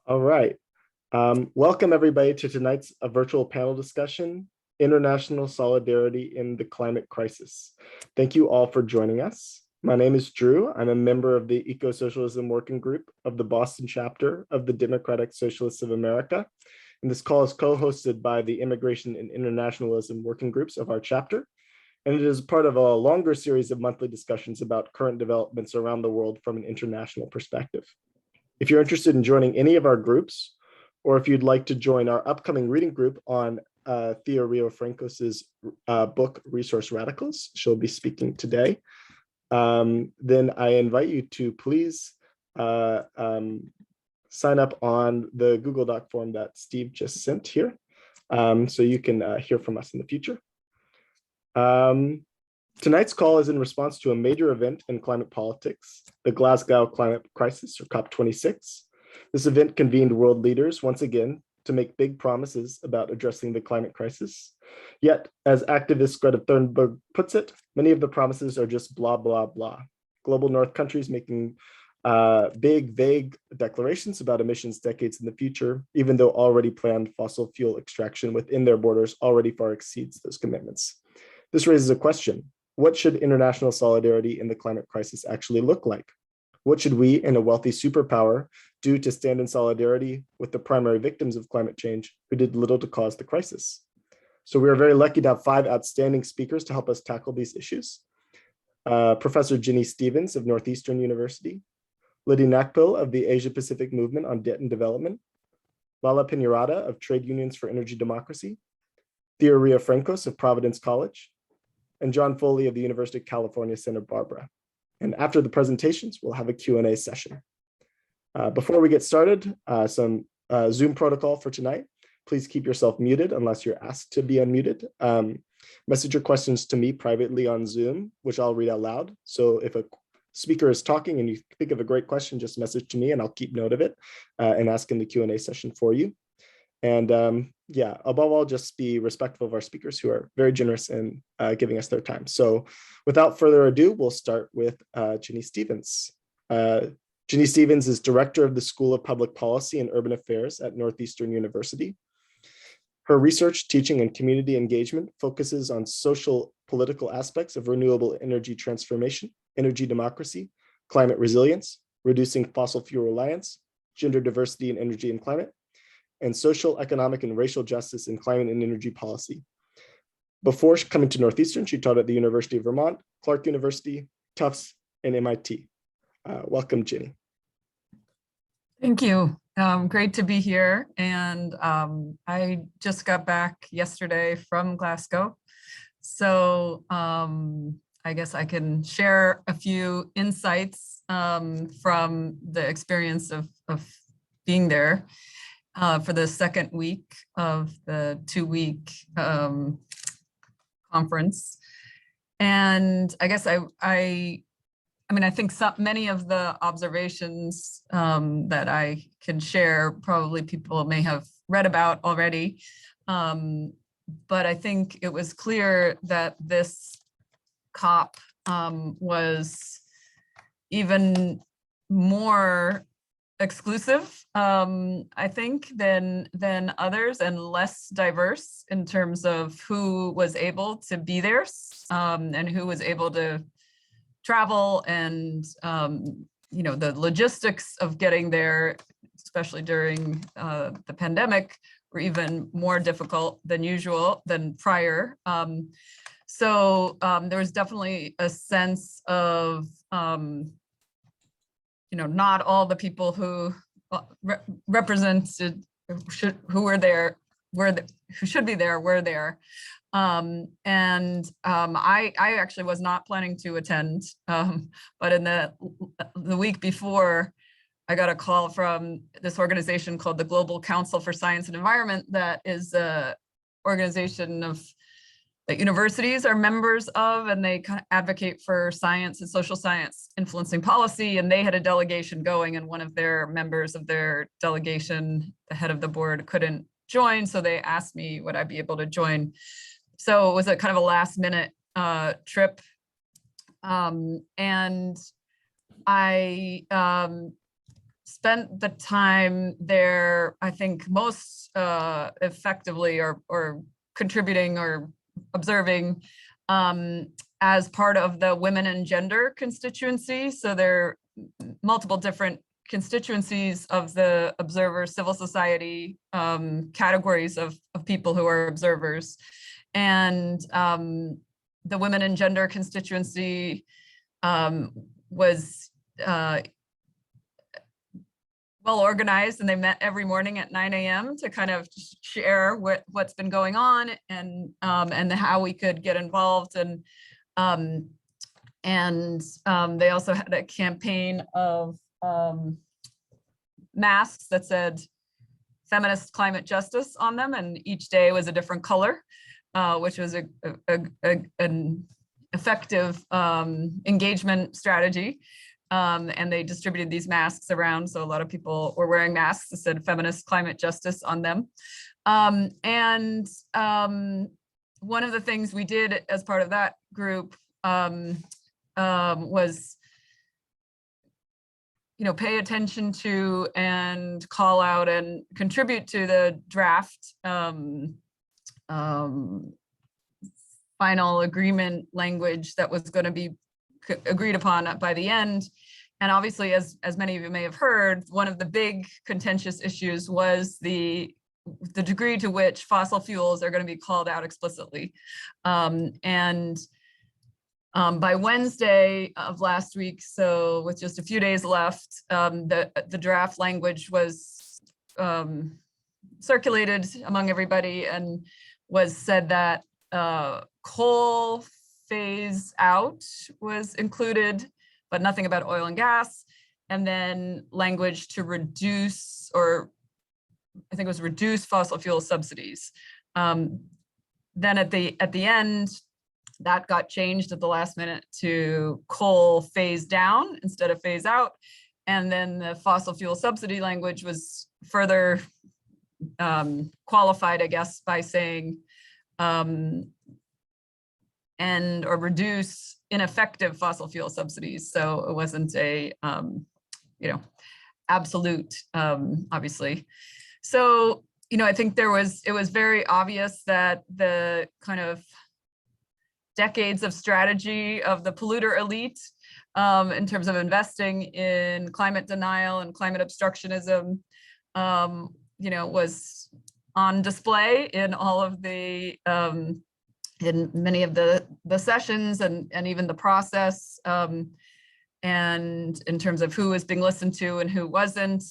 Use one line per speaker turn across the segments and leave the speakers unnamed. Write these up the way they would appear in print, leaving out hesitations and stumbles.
All right. Welcome everybody to tonight's virtual panel discussion, International Solidarity in the Climate Crisis. Thank you all for joining us. My name is Drew. I'm a member of the Ecosocialism Working Group of the Boston chapter of the Democratic Socialists of America. And this call is co-hosted by the Immigration and Internationalism Working Groups of our chapter. And it is part of a longer series of monthly discussions about current developments around the world from an international perspective. If you're interested in joining any of our groups, or if you'd like to join our upcoming reading group on Theoria Francos's book, Resource Radicals, she'll be speaking today, then I invite you to please sign up on the Google Doc form that Steve just sent here, so you can hear from us in the future. Tonight's call is in response to a major event in climate politics, the Glasgow climate crisis, or COP26. This event convened world leaders once again to make big promises about addressing the climate crisis. Yet, as activist Greta Thunberg puts it, many of the promises are just blah, blah, blah. Global North countries making big, vague declarations about emissions decades in the future, even though already planned fossil fuel extraction within their borders already far exceeds those commitments. This raises a question. What should international solidarity in the climate crisis actually look like? What should we in a wealthy superpower do to stand in solidarity with the primary victims of climate change who did little to cause the crisis? So we are very lucky to have 5 outstanding speakers to help us tackle these issues. Professor Ginny Stevens of Northeastern University, Liddy Nakpil of the Asia Pacific Movement on Debt and Development, Lala Pinarada of Trade Unions for Energy Democracy, Theoria Francos of Providence College, and John Foley of the University of California, Santa Barbara. And after the presentations, we'll have a Q&A session. Before we get started, some Zoom protocol for tonight. Please keep yourself muted unless you're asked to be unmuted. Message your questions to me privately on Zoom, which I'll read out loud. So if a speaker is talking and you think of a great question, just message to me and I'll keep note of it and ask in the Q&A session for you. And yeah, above all, just be respectful of our speakers who are very generous in giving us their time. So without further ado, we'll start with Ginny Stevens. Ginny Stevens is director of the School of Public Policy and Urban Affairs at Northeastern University. Her research, teaching, and community engagement focuses on social political aspects of renewable energy transformation, energy democracy, climate resilience, reducing fossil fuel reliance, gender diversity in energy and climate, and social, economic, and racial justice in climate and energy policy. Before coming to Northeastern, she taught at the University of Vermont, Clark University, Tufts, and MIT. Welcome, Ginny.
Thank you. Great to be here. And I just got back yesterday from Glasgow. So I guess I can share a few insights from the experience of being there. For the second week of the 2-week conference. And I guess I think many of the observations that I can share, probably people may have read about already. But I think it was clear that this COP was even more exclusive, I think, than others, and less diverse in terms of who was able to be there and who was able to travel, and the logistics of getting there, especially during the pandemic, were even more difficult than prior. So there was definitely a sense of not all the people who represented who should be there were there. And I actually was not planning to attend, but in the week before, I got a call from this organization called the Global Council for Science and Environment, that is an organization that universities are members of, and they kind of advocate for science and social science influencing policy. And they had a delegation going, and one of their members of their delegation, the head of the board, couldn't join. So they asked me, would I be able to join? So it was a kind of a last minute trip. And I spent the time there, I think, most effectively or contributing or observing as part of the women and gender constituency. So there are multiple different constituencies of the observer civil society categories of people who are observers. And the women and gender constituency was well organized, and they met every morning at 9 a.m. to kind of share what's been going on and how we could get involved. And they also had a campaign of masks that said feminist climate justice on them, and each day was a different color, which was an effective engagement strategy. And they distributed these masks around, so a lot of people were wearing masks that said feminist climate justice on them. One of the things we did as part of that group was, pay attention to and call out and contribute to the draft final agreement language that was going to be agreed upon by the end. And obviously, as many of you may have heard, one of the big contentious issues was the degree to which fossil fuels are going to be called out explicitly. By Wednesday of last week, so with just a few days left, the draft language was circulated among everybody, and was said that coal phase out was included, but nothing about oil and gas. And then language to reduce, or I think it was reduce fossil fuel subsidies. Then at the end, that got changed at the last minute to coal phase down instead of phase out. And then the fossil fuel subsidy language was further qualified, I guess, by saying end or reduce ineffective fossil fuel subsidies. So it wasn't a, absolute, obviously. So, I think it was very obvious that the kind of decades of strategy of the polluter elite in terms of investing in climate denial and climate obstructionism, was on display in all of the in many of the sessions and even the process, and in terms of who was being listened to and who wasn't.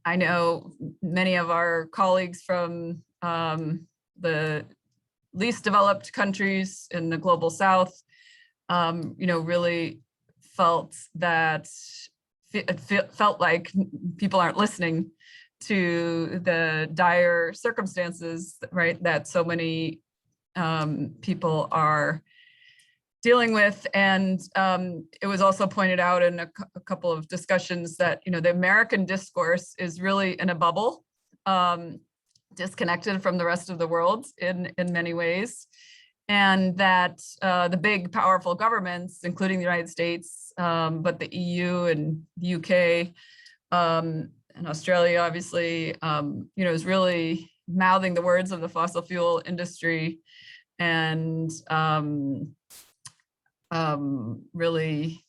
I know many of our colleagues from the least developed countries in the global South, really felt that it felt like people aren't listening to the dire circumstances, right, that so many people are dealing with. And it was also pointed out in a couple of discussions that, the American discourse is really in a bubble, disconnected from the rest of the world in many ways. And that the big powerful governments, including the United States, but the EU and the UK, and Australia, obviously, is really mouthing the words of the fossil fuel industry and really,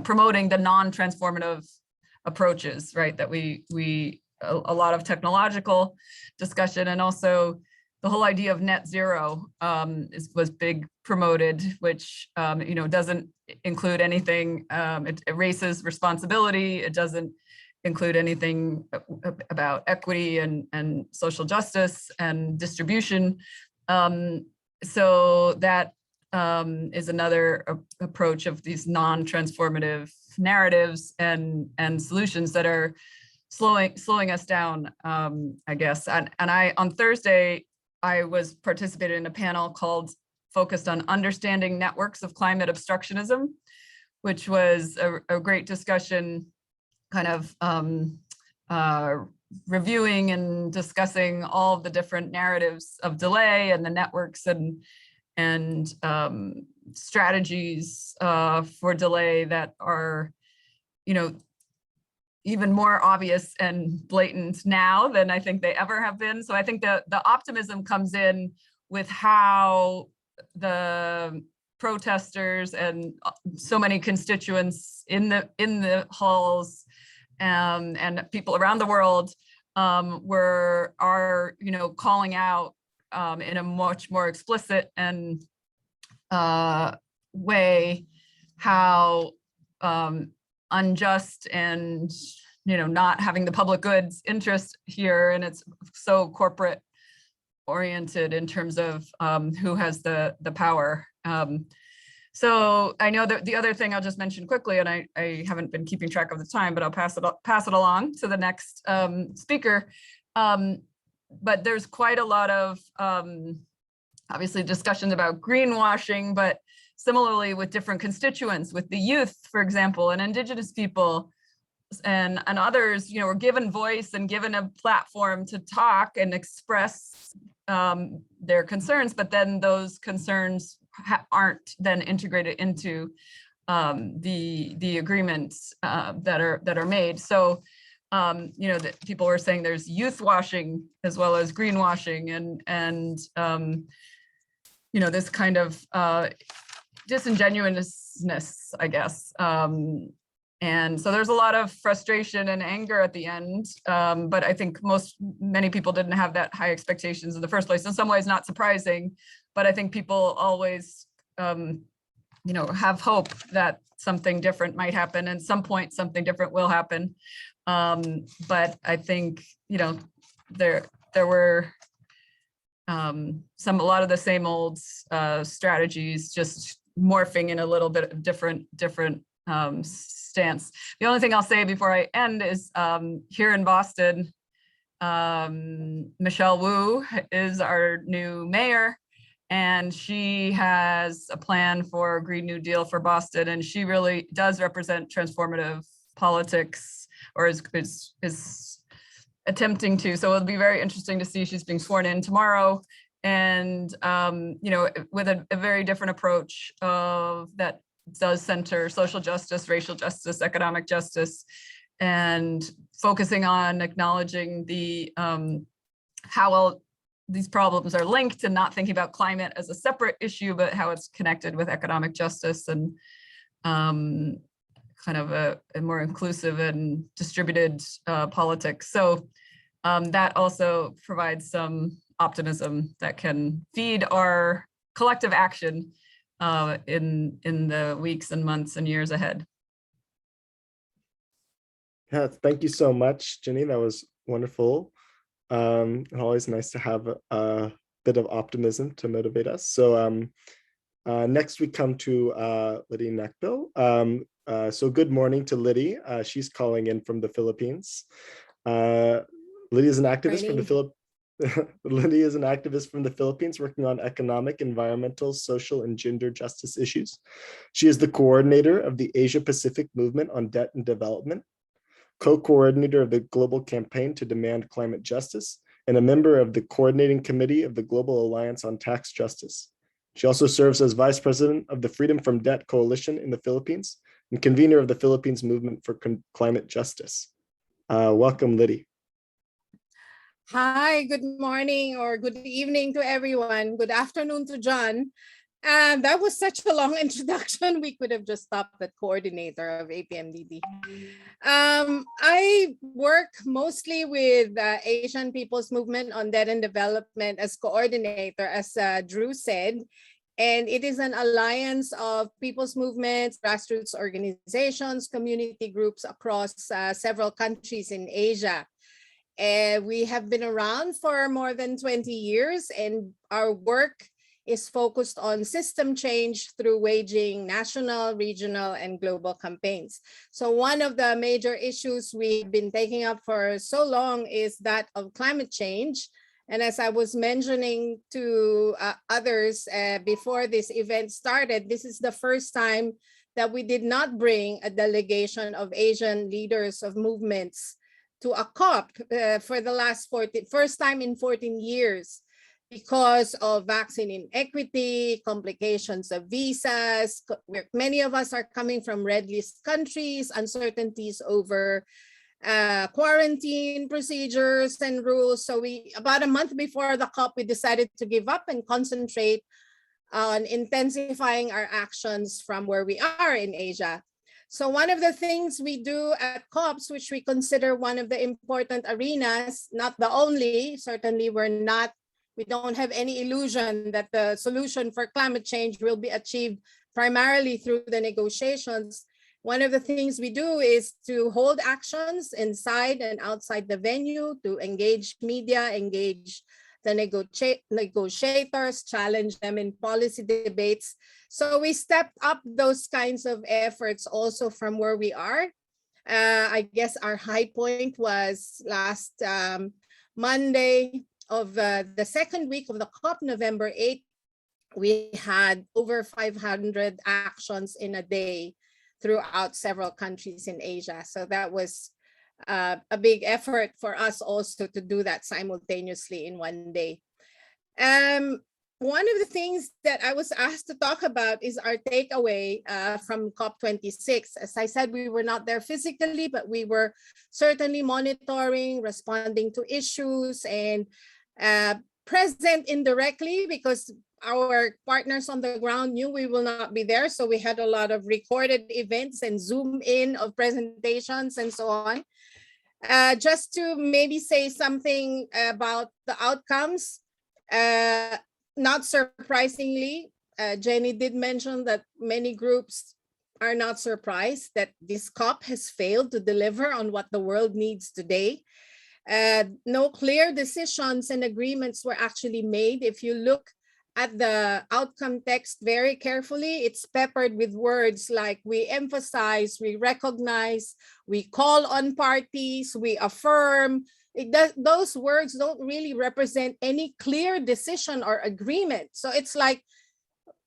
promoting the non-transformative approaches, right? That a lot of technological discussion, and also the whole idea of net zero was big promoted, which doesn't include anything. It erases responsibility. It doesn't include anything about equity and social justice and distribution. So that is another approach of these non-transformative narratives and solutions that are slowing us down, I guess. And I on Thursday, I was participating in a panel focused on understanding networks of climate obstructionism, which was a great discussion, kind of reviewing and discussing all of the different narratives of delay and the networks and strategies for delay that are, even more obvious and blatant now than I think they ever have been. So I think the optimism comes in with how the protesters and so many constituents in the halls and people around the world are calling out in a much more explicit and way how unjust and not having the public goods interest here, and it's so corporate oriented in terms of who has the power. So I know that the other thing I'll just mention quickly, and I haven't been keeping track of the time, but I'll pass it along to the next speaker. But there's quite a lot of obviously discussions about greenwashing, but similarly with different constituents, with the youth, for example, and Indigenous people and others, were given voice and given a platform to talk and express their concerns, but then those concerns aren't then integrated into the agreements that are made. So that people were saying there's youth washing as well as greenwashing, and this kind of disingenuousness, I guess. And so there's a lot of frustration and anger at the end, but I think many people didn't have that high expectations in the first place. In some ways, not surprising, but I think people always, have hope that something different might happen, and at some point something different will happen. But I think, there were a lot of the same old strategies, just morphing in a little bit of different stance. The only thing I'll say before I end is here in Boston, Michelle Wu is our new mayor, and she has a plan for a Green New Deal for Boston, and she really does represent transformative politics, or is attempting to. So it'll be very interesting to see. She's being sworn in tomorrow, and with a very different approach that does center social justice, racial justice, economic justice, and focusing on acknowledging the how these problems are linked, and not thinking about climate as a separate issue, but how it's connected with economic justice and kind of a more inclusive and distributed politics. So that also provides some optimism that can feed our collective action in the weeks and months and years ahead.
Yeah, thank you so much, Jenny. That was wonderful. And always nice to have a bit of optimism to motivate us. So next we come to Liddy Neckbill. So good morning to Liddy. She's calling in from the Philippines. Liddy is an activist from the Philippines. Liddy is an activist from the Philippines working on economic, environmental, social, and gender justice issues. She is the coordinator of the Asia Pacific Movement on Debt and Development, co-coordinator of the Global Campaign to Demand Climate Justice, and a member of the Coordinating Committee of the Global Alliance on Tax Justice. She also serves as vice president of the Freedom from Debt Coalition in the Philippines and convener of the Philippines Movement for Climate Justice. Welcome, Liddy.
Hi, good morning or good evening to everyone. Good afternoon to John. That was such a long introduction. We could have just stopped at coordinator of APMDD. I work mostly with Asian People's Movement on Debt and Development as coordinator, as Drew said. And it is an alliance of people's movements, grassroots organizations, community groups across several countries in Asia. We have been around for more than 20 years, and our work is focused on system change through waging national, regional, and global campaigns. So one of the major issues we've been taking up for so long is that of climate change. And as I was mentioning to others before this event started, this is the first time that we did not bring a delegation of Asian leaders of movements to a COP for the first time in 14 years. because of vaccine inequity, complications of visas. Many of us are coming from red list countries, uncertainties over quarantine procedures and rules. So about a month before the COP, we decided to give up and concentrate on intensifying our actions from where we are in Asia. So one of the things we do at COPs, which we consider one of the important arenas, not the only, certainly we don't have any illusion that the solution for climate change will be achieved primarily through the negotiations. One of the things we do is to hold actions inside and outside the venue, to engage media, engage the negotiators, challenge them in policy debates. So we stepped up those kinds of efforts also from where we are. I guess our high point was last Monday of the second week of the COP, November 8th. We had over 500 actions in a day throughout several countries in Asia. So that was a big effort for us also to do that simultaneously in one day. One of the things that I was asked to talk about is our takeaway from COP26. As I said, we were not there physically, but we were certainly monitoring, responding to issues, and present indirectly because our partners on the ground knew we will not be there. So we had a lot of recorded events and Zoom in of presentations and so on. Just to maybe say something about the outcomes, not surprisingly, Jenny did mention that many groups are not surprised that this COP has failed to deliver on what the world needs today. No clear decisions and agreements were actually made. If you look at the outcome text very carefully, it's peppered with words like we emphasize, we recognize, we call on parties, we affirm. Those words don't really represent any clear decision or agreement. So it's like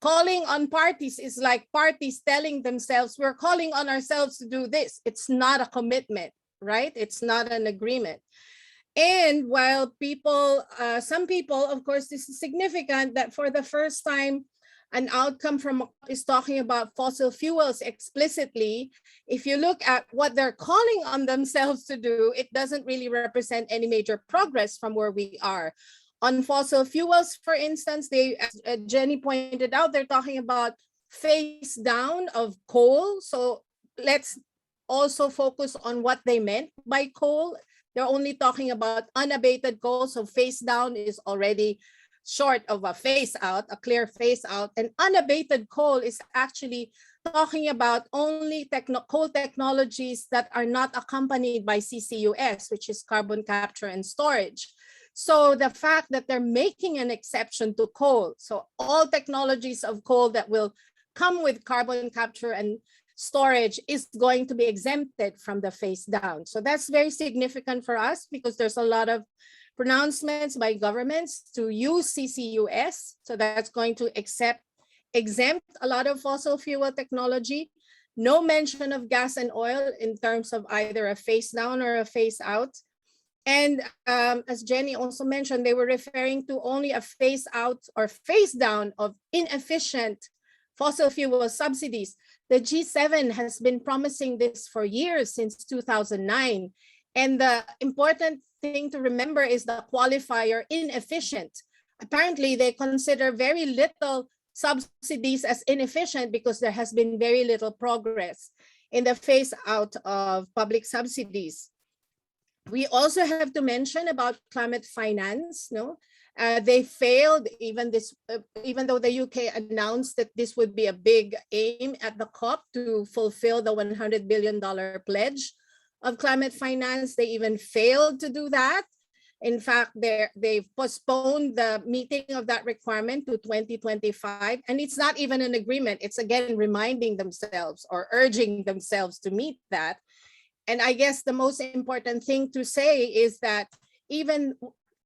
calling on parties is like parties telling themselves, we're calling on ourselves to do this. It's not a commitment, right? It's not an agreement. And while some people, of course, this is significant that for the first time, an outcome from is talking about fossil fuels explicitly. If you look at what they're calling on themselves to do, it doesn't really represent any major progress from where we are. On fossil fuels, for instance, as Jenny pointed out, they're talking about phase down of coal. So let's also focus on what they meant by coal. They're only talking about unabated coal, so phase down is already short of a phase out, a clear phase out. And unabated coal is actually talking about only coal technologies that are not accompanied by CCUS, which is carbon capture and storage. So the fact that they're making an exception to coal, so all technologies of coal that will come with carbon capture and storage is going to be exempted from the phase down. So that's very significant for us because there's a lot of pronouncements by governments to use CCUS. So that's going to exempt a lot of fossil fuel technology. No mention of gas and oil in terms of either a phase down or a phase out. And as Jenny also mentioned, they were referring to only a phase out or phase down of inefficient fossil fuel subsidies. The G7 has been promising this for years, since 2009. And the important thing to remember is the qualifier inefficient. Apparently, they consider very little subsidies as inefficient because there has been very little progress in the phase out of public subsidies. We also have to mention about climate finance. They failed even though the UK announced that this would be a big aim at the COP to fulfill the $100 billion pledge of climate finance. They even failed to do that. In fact, they've postponed the meeting of that requirement to 2025. And it's not even an agreement. It's again reminding themselves or urging themselves to meet that. And I guess the most important thing to say is that even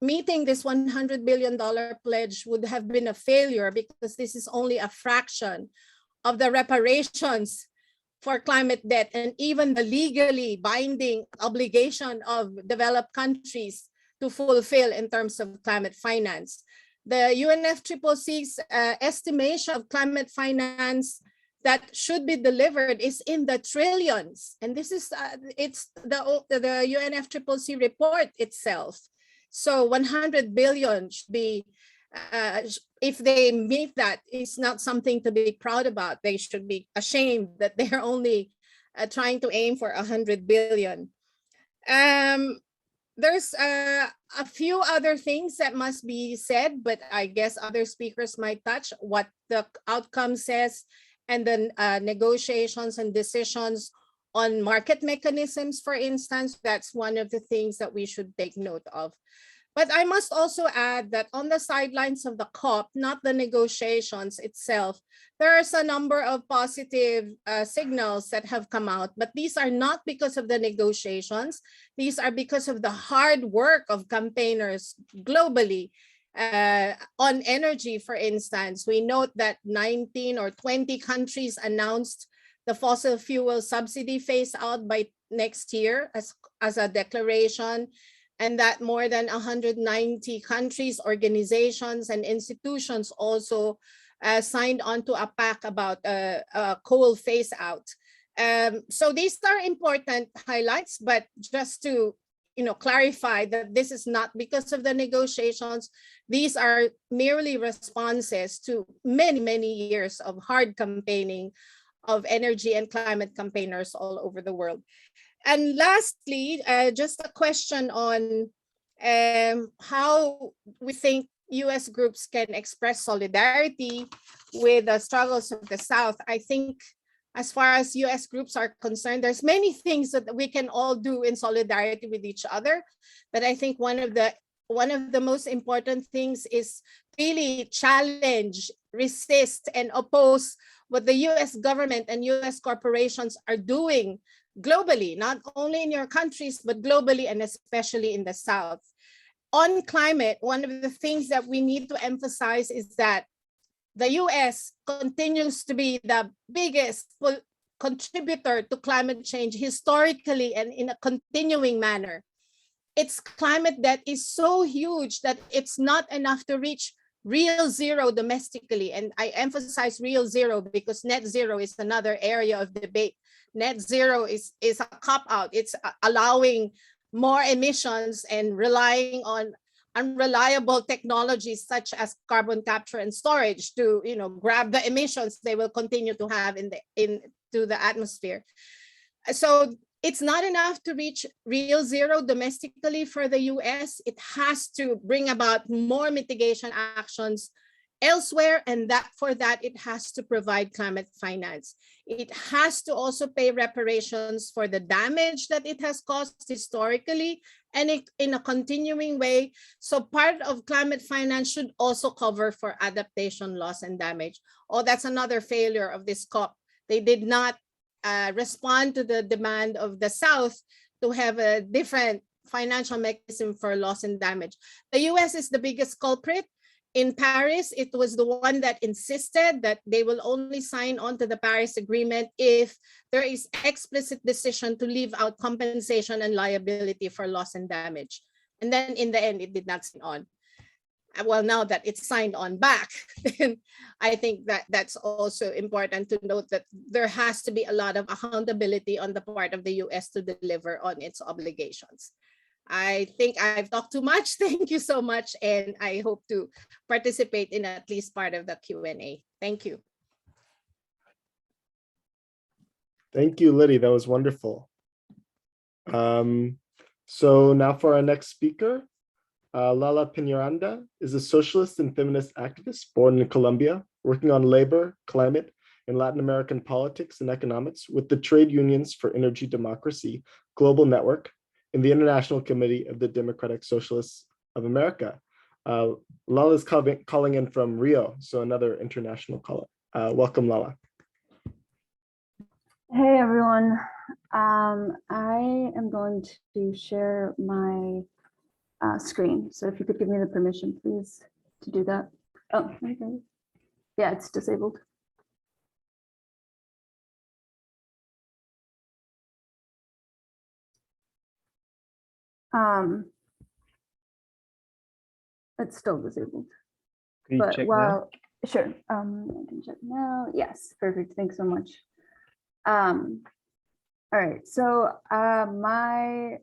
meeting this $100 billion pledge would have been a failure because this is only a fraction of the reparations for climate debt and even the legally binding obligation of developed countries to fulfill in terms of climate finance. the UNFCCC's estimation of climate finance that should be delivered is in the trillions. And this is, it's the UNFCCC report itself. So 100 billion should be, if they meet that, it's not something to be proud about. They should be ashamed that they're only trying to aim for 100 billion. There's a few other things that must be said, but I guess other speakers might touch what the outcome says and then negotiations and decisions on market mechanisms, for instance. That's one of the things that we should take note of. But I must also add that on the sidelines of the COP, not the negotiations itself, there's a number of positive signals that have come out, but these are not because of the negotiations. These are because of the hard work of campaigners globally on energy, for instance. We note that 19 or 20 countries announced the fossil fuel subsidy phase out by next year as a declaration, and that more than 190 countries, organizations, and institutions also signed on to a pact about coal phase out. So these are important highlights, but just to clarify that this is not because of the negotiations. These are merely responses to many, many years of hard campaigning of energy and climate campaigners all over the world. And lastly, just a question on how we think US groups can express solidarity with the struggles of the South. I think as far as US groups are concerned, there's many things that we can all do in solidarity with each other. But I think one of the most important things is really challenge, resist, and oppose what the US government and US corporations are doing globally, not only in your countries, but globally, and especially in the South. On climate, one of the things that we need to emphasize is that the US continues to be the biggest contributor to climate change historically and in a continuing manner. It's climate debt is so huge that it's not enough to reach real zero domestically. And I emphasize real zero because net zero is another area of debate. Net zero is a cop-out. It's allowing more emissions and relying on unreliable technologies such as carbon capture and storage to grab the emissions they will continue to have into the atmosphere. So it's not enough to reach real zero domestically for the US. It has to bring about more mitigation actions elsewhere, and that for that it has to provide climate finance. It has to also pay reparations for the damage that it has caused historically and in a continuing way. So part of climate finance should also cover for adaptation, loss, and damage. Oh, that's another failure of this COP. They did not respond to the demand of the South to have a different financial mechanism for loss and damage. The US is the biggest culprit. In Paris, it was the one that insisted that they will only sign on to the Paris Agreement if there is explicit decision to leave out compensation and liability for loss and damage. And then in the end, it did not sign on. Well, now that it's signed on back, then I think that that's also important to note that there has to be a lot of accountability on the part of the US to deliver on its obligations. I think I've talked too much. Thank you so much. And I hope to participate in at least part of the Q&A. Thank you.
Thank you, Liddy. That was wonderful. So now for our next speaker, Lala Piñaranda is a socialist and feminist activist born in Colombia, working on labor, climate, and Latin American politics and economics with the Trade Unions for Energy Democracy Global Network and the International Committee of the Democratic Socialists of America. Lala is calling in from Rio, so another international call. Welcome, Lala.
Hey, everyone. I am going to share my screen. So if you could give me the permission, please, to do that. Oh, okay. Yeah, it's disabled. It's still disabled.
Can you
But
check now?
while, sure, I can check now. Yes, perfect. Thanks so much. All right, so my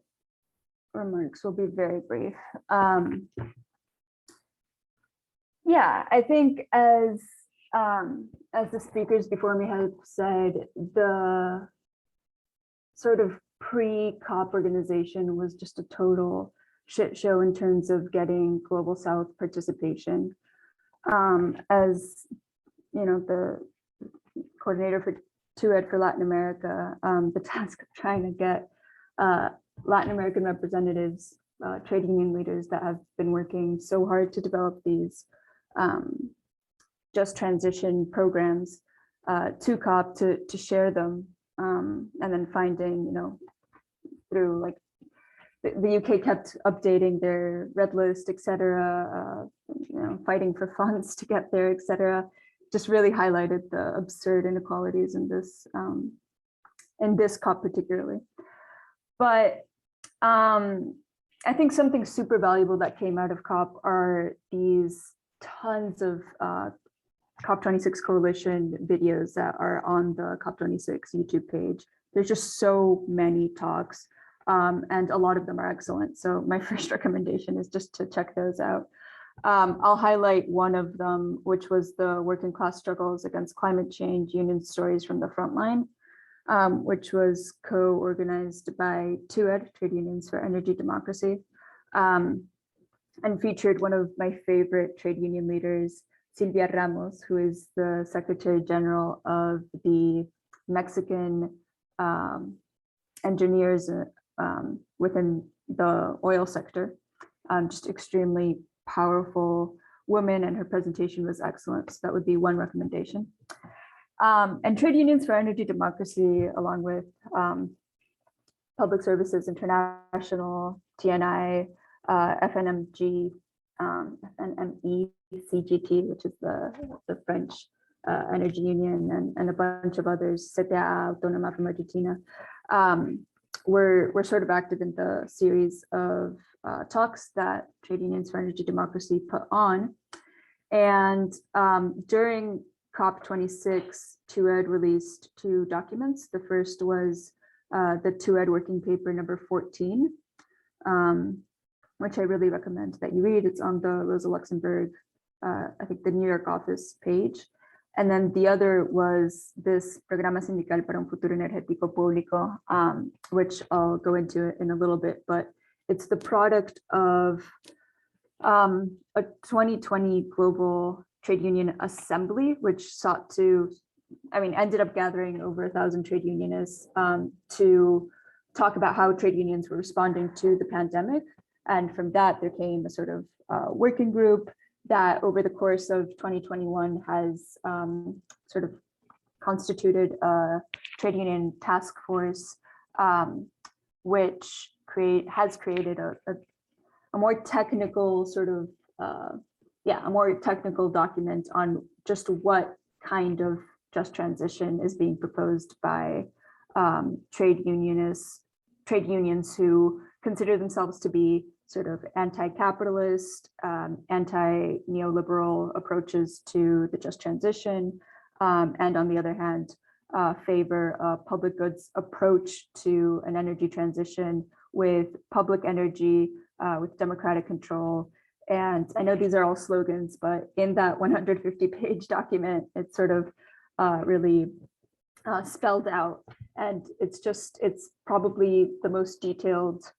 remarks will be very brief. Yeah, I think as the speakers before me have said, the sort of pre-COP organization was just a total shit show in terms of getting Global South participation. As you know, the coordinator for TUED for Latin America, the task of trying to get Latin American representatives, trade union leaders that have been working so hard to develop these just transition programs to COP to share them, and then finding, you know, through like the UK kept updating their red list, etc., you know, fighting for funds to get there, etc., just really highlighted the absurd inequalities in this COP particularly. But I think something super valuable that came out of COP are these tons of COP26 coalition videos that are on the COP26 YouTube page. There's just so many talks, and a lot of them are excellent. So my first recommendation is just to check those out. I'll highlight one of them, which was the Working Class Struggles Against Climate Change, Union Stories from the Frontline, which was co-organized by TUED, Trade Unions for Energy Democracy, and featured one of my favorite trade union leaders, Silvia Ramos, who is the Secretary General of the Mexican engineers within the oil sector. Just extremely powerful woman, and her presentation was excellent. So that would be one recommendation. And Trade Unions for Energy Democracy, along with Public Services International, TNI, FNMG, FNME, CGT, which is the French energy union, and a bunch of others, CTA Autónoma from Argentina, were sort of active in the series of talks that Trade Unions for Energy Democracy put on. And during COP26, TUED released two documents. The first was the TUED working paper number 14, which I really recommend that you read. It's on the Rosa Luxemburg, I think the New York office page. And then the other was this Programa Sindical para un Futuro Energético Público, which I'll go into in a little bit, but it's the product of a 2020 global trade union assembly, which sought to, ended up gathering over 1,000 trade unionists to talk about how trade unions were responding to the pandemic. And from that, there came a sort of working group that over the course of 2021 has sort of constituted a trade union task force, which has created a more technical sort of, a more technical document on just what kind of just transition is being proposed by trade unions who consider themselves to be sort of anti-capitalist, anti-neoliberal approaches to the just transition, and on the other hand, favor a public goods approach to an energy transition with public energy, with democratic control. And I know these are all slogans, but in that 150-page document, it's sort of really spelled out. And it's probably the most detailed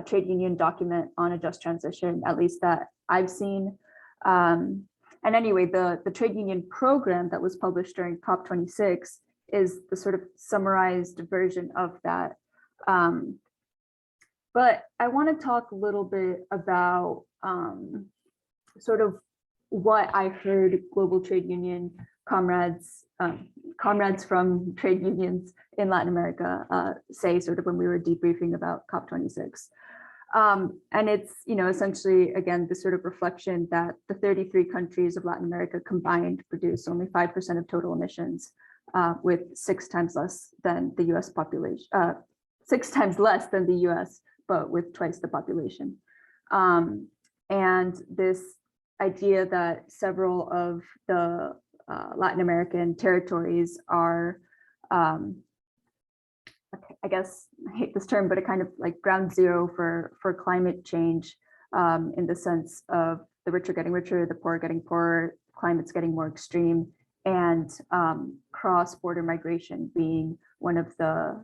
trade union document on a just transition, at least that I've seen. And anyway, the trade union program that was published during COP26 is the sort of summarized version of that. But I want to talk a little bit about sort of what I heard global trade union comrades from trade unions in Latin America say sort of when we were debriefing about COP26. And it's, essentially, again, this sort of reflection that the 33 countries of Latin America combined produce only 5% of total emissions, with 6 times less than the US population, 6 times less than the US, but with twice the population. And this, idea that several of the Latin American territories are, I guess I hate this term, but a kind of like ground zero for climate change, in the sense of the rich are getting richer, the poor are getting poorer, climate's getting more extreme, and cross-border migration being one of the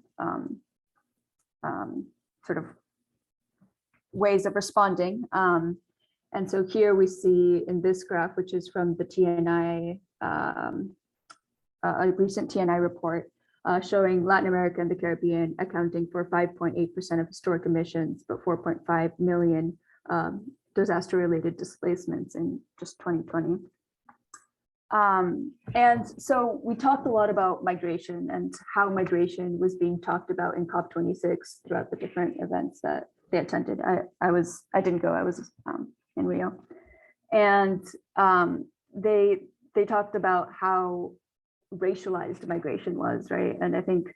sort of ways of responding. And so here we see in this graph, which is from the TNI, a recent TNI report, showing Latin America and the Caribbean accounting for 5.8% of historic emissions, but 4.5 million disaster-related displacements in just 2020. And so we talked a lot about migration and how migration was being talked about in COP26 throughout the different events that they attended. I didn't go, I was in Rio. And they talked about how racialized migration was, right? And I think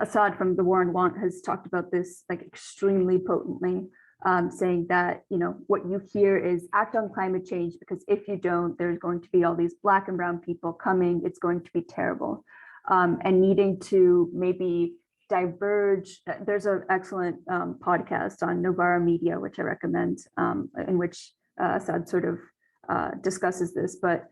Assad from The War and Want has talked about this like extremely potently, saying that, you know, what you hear is act on climate change, because if you don't, there's going to be all these Black and brown people coming, it's going to be terrible. And needing to maybe diverge. There's an excellent podcast on Novara Media, which I recommend, in which Assad sort of discusses this, but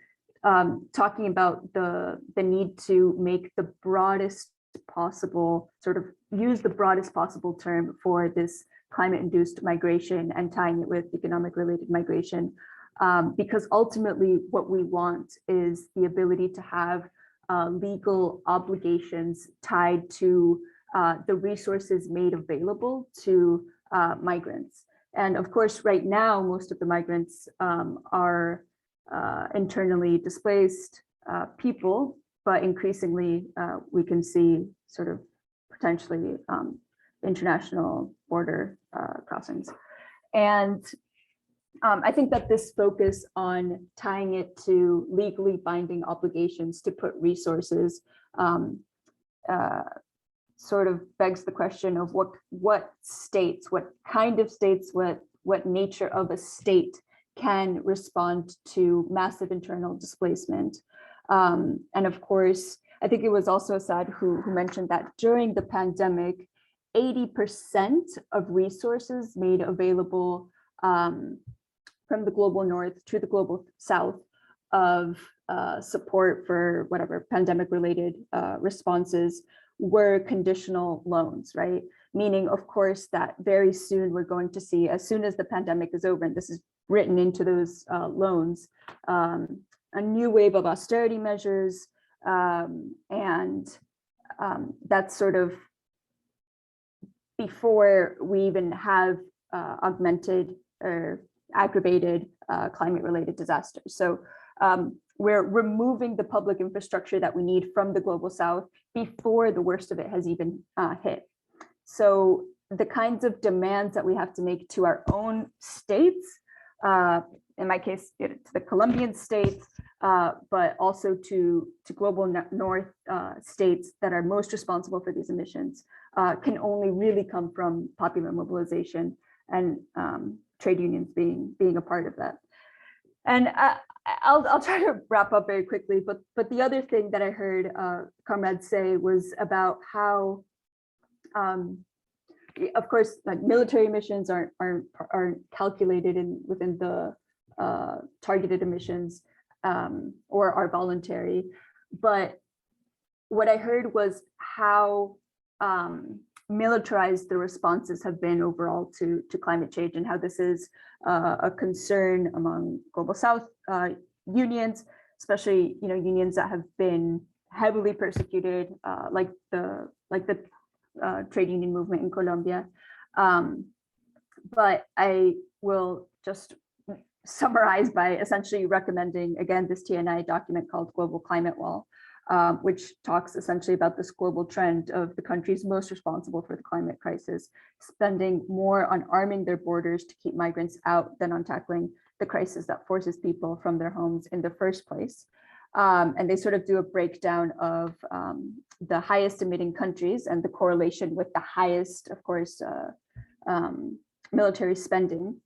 talking about the need to make the broadest possible, sort of use the broadest possible term for this climate-induced migration and tying it with economic-related migration, because ultimately what we want is the ability to have legal obligations tied to the resources made available to migrants. And of course, right now, most of the migrants are internally displaced people, but increasingly we can see sort of potentially international border crossings. And I think that this focus on tying it to legally binding obligations to put resources sort of begs the question of what states, what kind of states, what nature of a state can respond to massive internal displacement. And of course, I think it was also Assad who mentioned that during the pandemic, 80% of resources made available from the global north to the global south of support for whatever pandemic related responses were conditional loans, right? Meaning, of course, that very soon we're going to see, as soon as the pandemic is over, and this is written into those loans, a new wave of austerity measures, and that's sort of before we even have augmented or aggravated climate-related disasters. So we're removing the public infrastructure that we need from the global south before the worst of it has even hit. So the kinds of demands that we have to make to our own states, in my case, to the Colombian states, but also to global north states that are most responsible for these emissions, can only really come from popular mobilization and trade unions being a part of that. And I'll try to wrap up very quickly, but the other thing that I heard comrades say was about how, of course, like military emissions aren't calculated within the targeted emissions or are voluntary. But what I heard was how militarized the responses have been overall to climate change, and how this is a concern among global south unions, especially unions that have been heavily persecuted, like the trade union movement in Colombia. But I will just summarize by essentially recommending, again, this TNI document called Global Climate Wall, which talks essentially about this global trend of the countries most responsible for the climate crisis spending more on arming their borders to keep migrants out than on tackling the crisis that forces people from their homes in the first place. And they sort of do a breakdown of the highest emitting countries and the correlation with the highest, of course, military spending.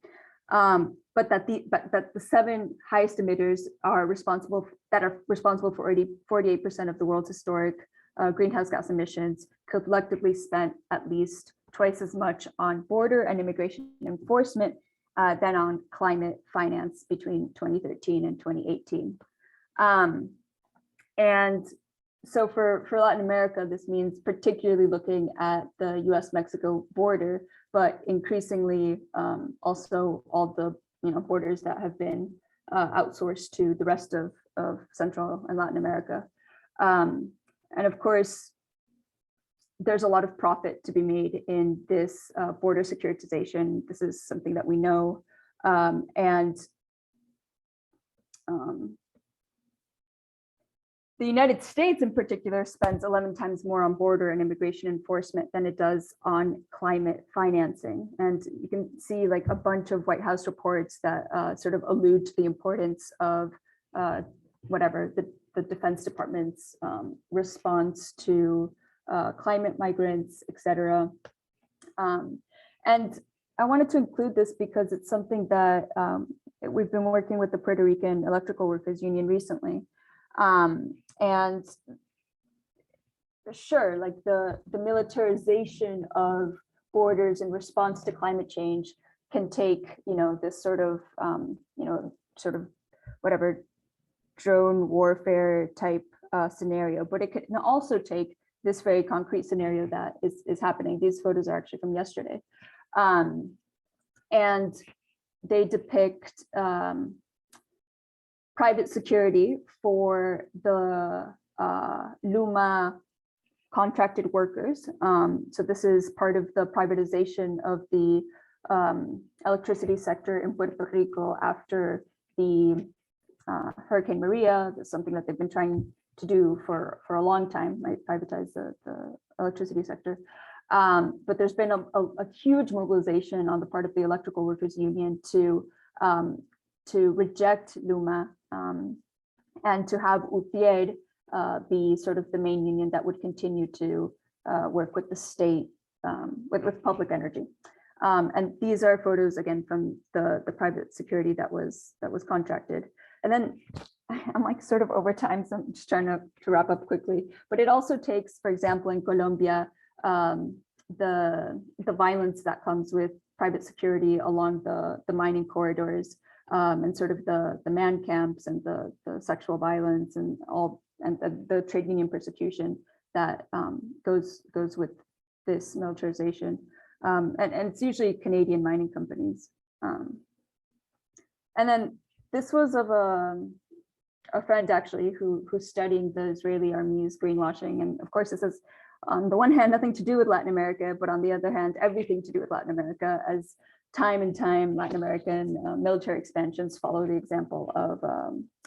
But that the 7 highest emitters are responsible for 48% of the world's historic greenhouse gas emissions, collectively spent at least twice as much on border and immigration enforcement than on climate finance between 2013 and 2018. And so for Latin America, this means particularly looking at the US-Mexico border, but increasingly also all the borders that have been outsourced to the rest of Central and Latin America. And of course, there's a lot of profit to be made in this border securitization. This is something that we know. The United States in particular spends 11 times more on border and immigration enforcement than it does on climate financing. And you can see like a bunch of White House reports that sort of allude to the importance of the Defense Department's response to climate migrants, etc. And I wanted to include this because it's something that we've been working with the Puerto Rican Electrical Workers Union recently. And sure, like the militarization of borders in response to climate change can take, this sort of whatever drone warfare type scenario, but it can also take this very concrete scenario that is happening. These photos are actually from yesterday. And they depict private security for the Luma contracted workers. So this is part of the privatization of the electricity sector in Puerto Rico after the Hurricane Maria. That's something that they've been trying to do for a long time, right? Privatize the electricity sector. But there's been a huge mobilization on the part of the Electrical Workers Union to reject Luma and to have UTIER be sort of the main union that would continue to work with the state, with public energy. And these are photos again from the private security that was contracted. And then I'm like sort of over time, so I'm just trying to wrap up quickly. But it also takes, for example, in Colombia, the violence that comes with private security along the mining corridors, and sort of the man camps and the sexual violence and the trade union persecution that goes with this militarization. And it's usually Canadian mining companies. And then this was of a friend actually who's studying the Israeli army's greenwashing. And of course, this has on the one hand nothing to do with Latin America, but on the other hand, everything to do with Latin America, as time and time Latin American military expansions follow the example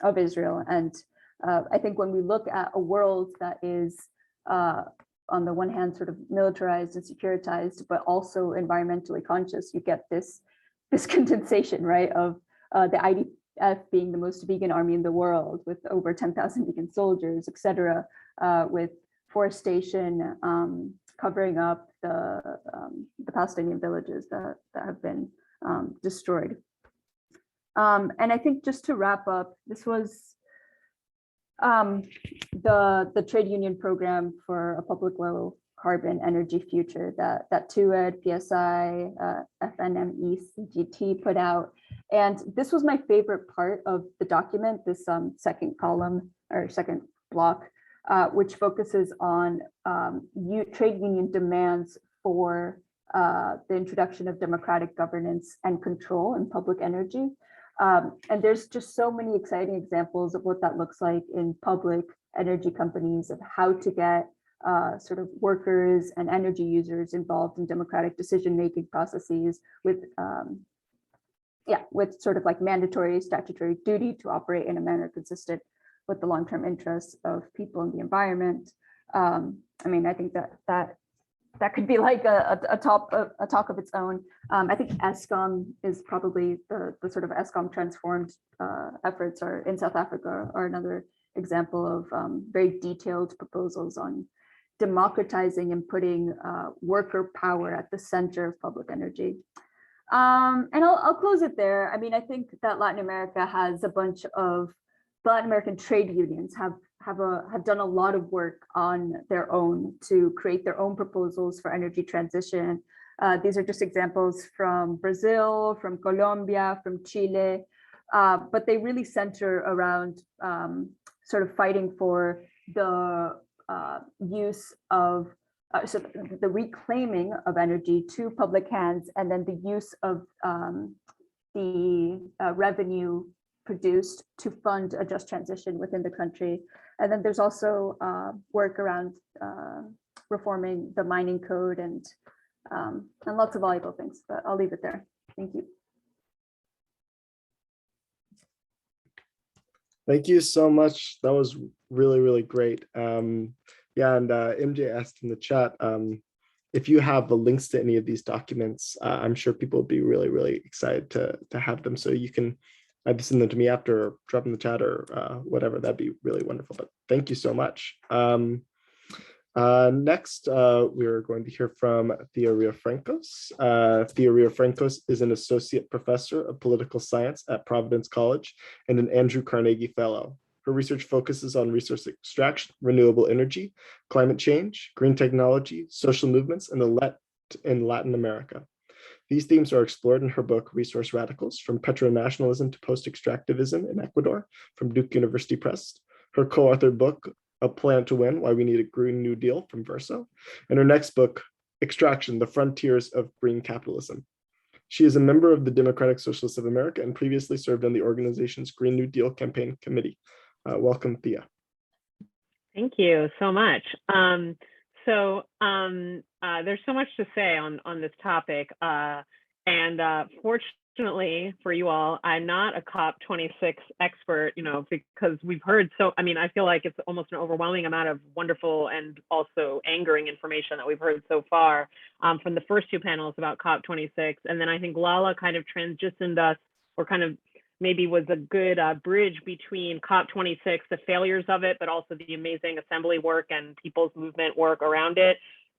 of Israel. And I think when we look at a world that is on the one hand sort of militarized and securitized, but also environmentally conscious, you get this condensation, right, of the IDF being the most vegan army in the world with over 10,000 vegan soldiers, etc., with forestation covering up the Palestinian villages that have been destroyed. And I think just to wrap up, this was the trade union program for a public low carbon energy future that TUED, PSI, FNME, CGT put out. And this was my favorite part of the document, this second column or second block, which focuses on trade union demands for the introduction of democratic governance and control in public energy. And there's just so many exciting examples of what that looks like in public energy companies, of how to get sort of workers and energy users involved in democratic decision-making processes with sort of like mandatory statutory duty to operate in a manner consistent with the long-term interests of people and the environment. I mean, I think that could be like a talk of its own. I think ESCOM is probably the sort of ESCOM transformed efforts, or in South Africa, are another example of very detailed proposals on democratizing and putting worker power at the center of public energy. And I'll close it there. I mean, I think that Latin America has a bunch of Latin American trade unions have done a lot of work on their own to create their own proposals for energy transition. These are just examples from Brazil, from Colombia, from Chile, but they really center around sort of fighting for the use of so the reclaiming of energy to public hands, and then the use of the revenue produced to fund a just transition within the country. And then there's also work around reforming the mining code and lots of valuable things, but I'll leave it there. Thank you.
Thank you so much. That was really, really great. Yeah, and MJ asked in the chat, if you have the links to any of these documents, I'm sure people would be really, really excited to have them. So you can either send them to me after, or drop in the chat, or whatever. That'd be really wonderful. But thank you so much. Next, we're going to hear from Theoria Francos. Theoria Francos is an associate professor of political science at Providence College and an Andrew Carnegie Fellow. Her research focuses on resource extraction, renewable energy, climate change, green technology, social movements, and in Latin America. These themes are explored in her book, Resource Radicals, From Petronationalism to Post-Extractivism in Ecuador, from Duke University Press. Her co-authored book, A Plan to Win, Why We Need a Green New Deal, from Verso. And her next book, Extraction, The Frontiers of Green Capitalism. She is a member of the Democratic Socialists of America and previously served on the organization's Green New Deal campaign committee. Welcome, Thea.
Thank you so much. There's so much to say on this topic, and fortunately for you all, I'm not a COP26 expert, because we've heard I feel like it's almost an overwhelming amount of wonderful and also angering information that we've heard so far from the first two panels about COP26, and then I think Lala kind of transitioned us, or kind of maybe was a good bridge between COP26, the failures of it, but also the amazing assembly work and people's movement work around it,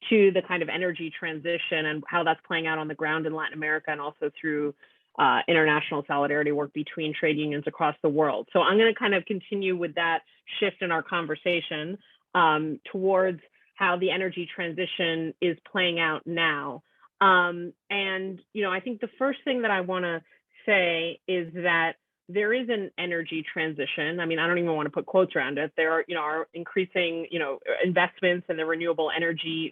to the kind of energy transition and how that's playing out on the ground in Latin America, and also through international solidarity work between trade unions across the world. So I'm going to kind of continue with that shift in our conversation towards how the energy transition is playing out now. And I think the first thing that I want to say is that there is an energy transition. I mean, I don't even want to put quotes around it. There are increasing, investments in the renewable energy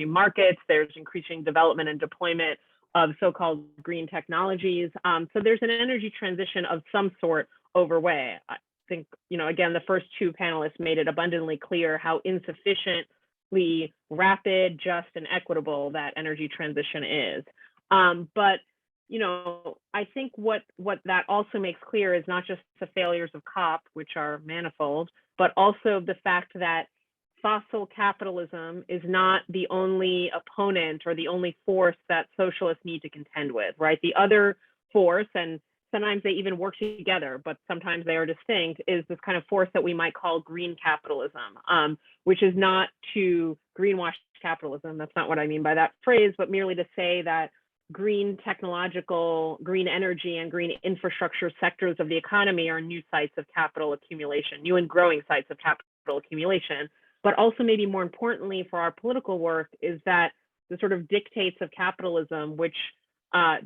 markets. There's increasing development and deployment of so-called green technologies. So there's an energy transition of some sort overway. I think, again, the first two panelists made it abundantly clear how insufficiently rapid, just, and equitable that energy transition is. But I think what that also makes clear is not just the failures of COP, which are manifold, but also the fact that fossil capitalism is not the only opponent or the only force that socialists need to contend with, right? The other force, and sometimes they even work together, but sometimes they are distinct, is this kind of force that we might call green capitalism, which is not to greenwash capitalism. That's not what I mean by that phrase, but merely to say that green technological, green energy, and green infrastructure sectors of the economy are new sites of capital accumulation, new and growing sites of capital accumulation. But also, maybe more importantly for our political work, is that the sort of dictates of capitalism, which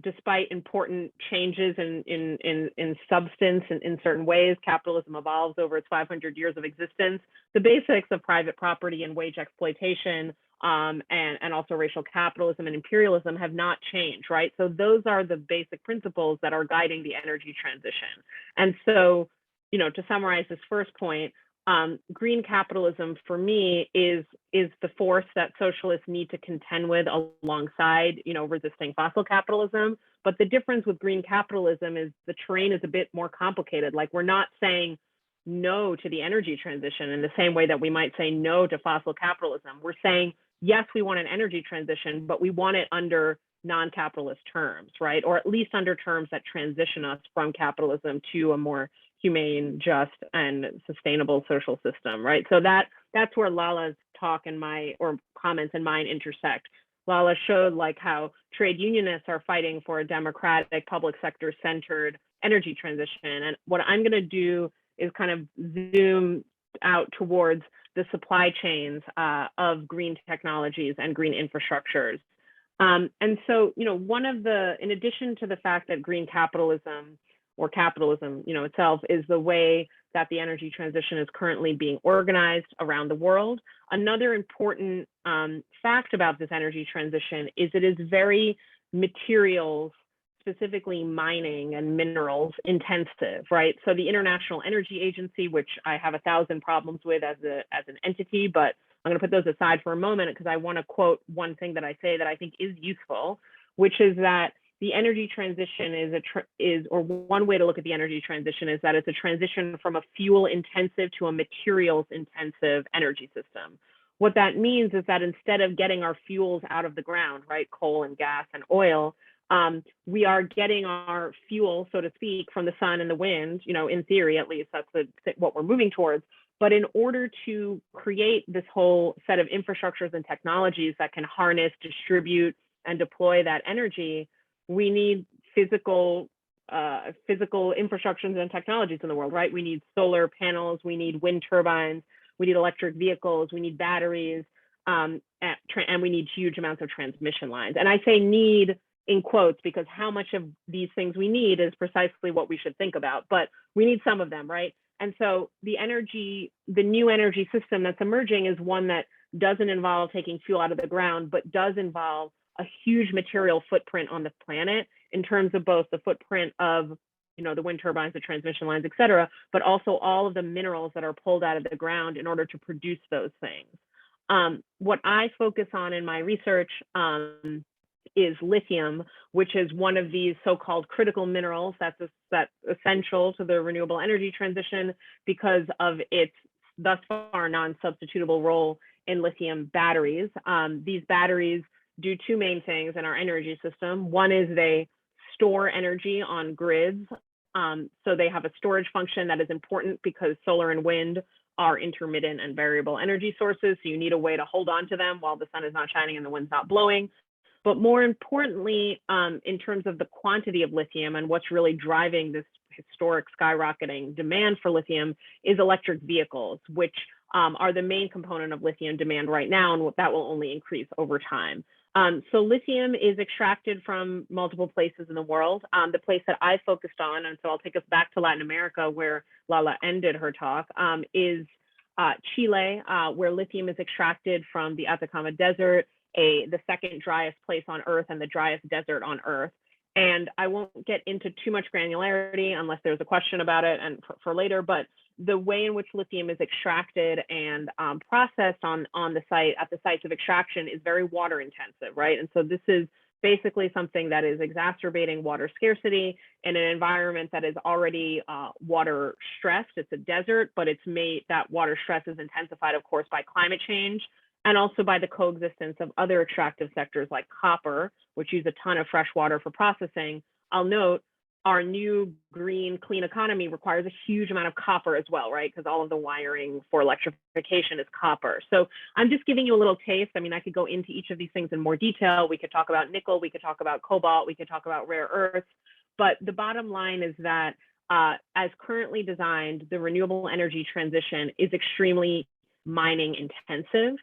despite important changes in substance and in certain ways, capitalism evolves over its 500 years of existence. The basics of private property and wage exploitation, and also racial capitalism and imperialism have not changed, right? So those are the basic principles that are guiding the energy transition. And so, to summarize this first point, green capitalism for me is the force that socialists need to contend with alongside, resisting fossil capitalism. But the difference with green capitalism is the terrain is a bit more complicated. Like, we're not saying no to the energy transition in the same way that we might say no to fossil capitalism. We're saying, yes, we want an energy transition, but we want it under non-capitalist terms, right? Or at least under terms that transition us from capitalism to a more humane, just, and sustainable social system, right? So that's where Lala's talk and or comments and mine intersect. Lala showed like how trade unionists are fighting for a democratic, public sector centered energy transition. And what I'm going to do is kind of zoom out towards the supply chains of green technologies and green infrastructures. And so, in addition to the fact that green capitalism or capitalism, itself is the way that the energy transition is currently being organized around the world, another important fact about this energy transition is it is very materials, specifically mining and minerals intensive, right? So the International Energy Agency, which I have 1,000 problems with as an entity, but I'm going to put those aside for a moment because I want to quote one thing that I say that I think is useful, which is that the energy transition or one way to look at the energy transition is that it's a transition from a fuel intensive to a materials intensive energy system. What that means is that instead of getting our fuels out of the ground, right, coal and gas and oil, we are getting our fuel, so to speak, from the sun and the wind, in theory, at least that's what we're moving towards. But in order to create this whole set of infrastructures and technologies that can harness, distribute, and deploy that energy, we need physical infrastructures and technologies in the world, right? We need solar panels, we need wind turbines, we need electric vehicles, we need batteries, and we need huge amounts of transmission lines. And I say need in quotes because how much of these things we need is precisely what we should think about, but we need some of them, right? And so the new energy system that's emerging is one that doesn't involve taking fuel out of the ground, but does involve a huge material footprint on the planet in terms of both the footprint of the wind turbines, the transmission lines, et cetera, but also all of the minerals that are pulled out of the ground in order to produce those things. What I focus on in my research is lithium, which is one of these so-called critical minerals that's essential to the renewable energy transition because of its thus far non-substitutable role in lithium batteries. These batteries do two main things in our energy system. One is they store energy on grids. So they have a storage function that is important because solar and wind are intermittent and variable energy sources. So you need a way to hold on to them while the sun is not shining and the wind's not blowing. But more importantly, in terms of the quantity of lithium and what's really driving this historic skyrocketing demand for lithium is electric vehicles, which are the main component of lithium demand right now, and that will only increase over time. So lithium is extracted from multiple places in the world. The place that I focused on, and so I'll take us back to Latin America where Lala ended her talk, is Chile, where lithium is extracted from the Atacama Desert, the second driest place on Earth and the driest desert on Earth. And I won't get into too much granularity unless there's a question about it and for later, but the way in which lithium is extracted and processed on the site, at the sites of extraction, is very water intensive, right? And so this is basically something that is exacerbating water scarcity in an environment that is already water stressed. It's a desert, but that water stress is intensified, of course, by climate change and also by the coexistence of other extractive sectors like copper, which use a ton of fresh water for processing. I'll note our new green clean economy requires a huge amount of copper as well, right? Because all of the wiring for electrification is copper. So I'm just giving you a little taste. I mean, I could go into each of these things in more detail. We could talk about nickel, we could talk about cobalt, we could talk about rare earths. But the bottom line is that as currently designed, the renewable energy transition is extremely mining intensive,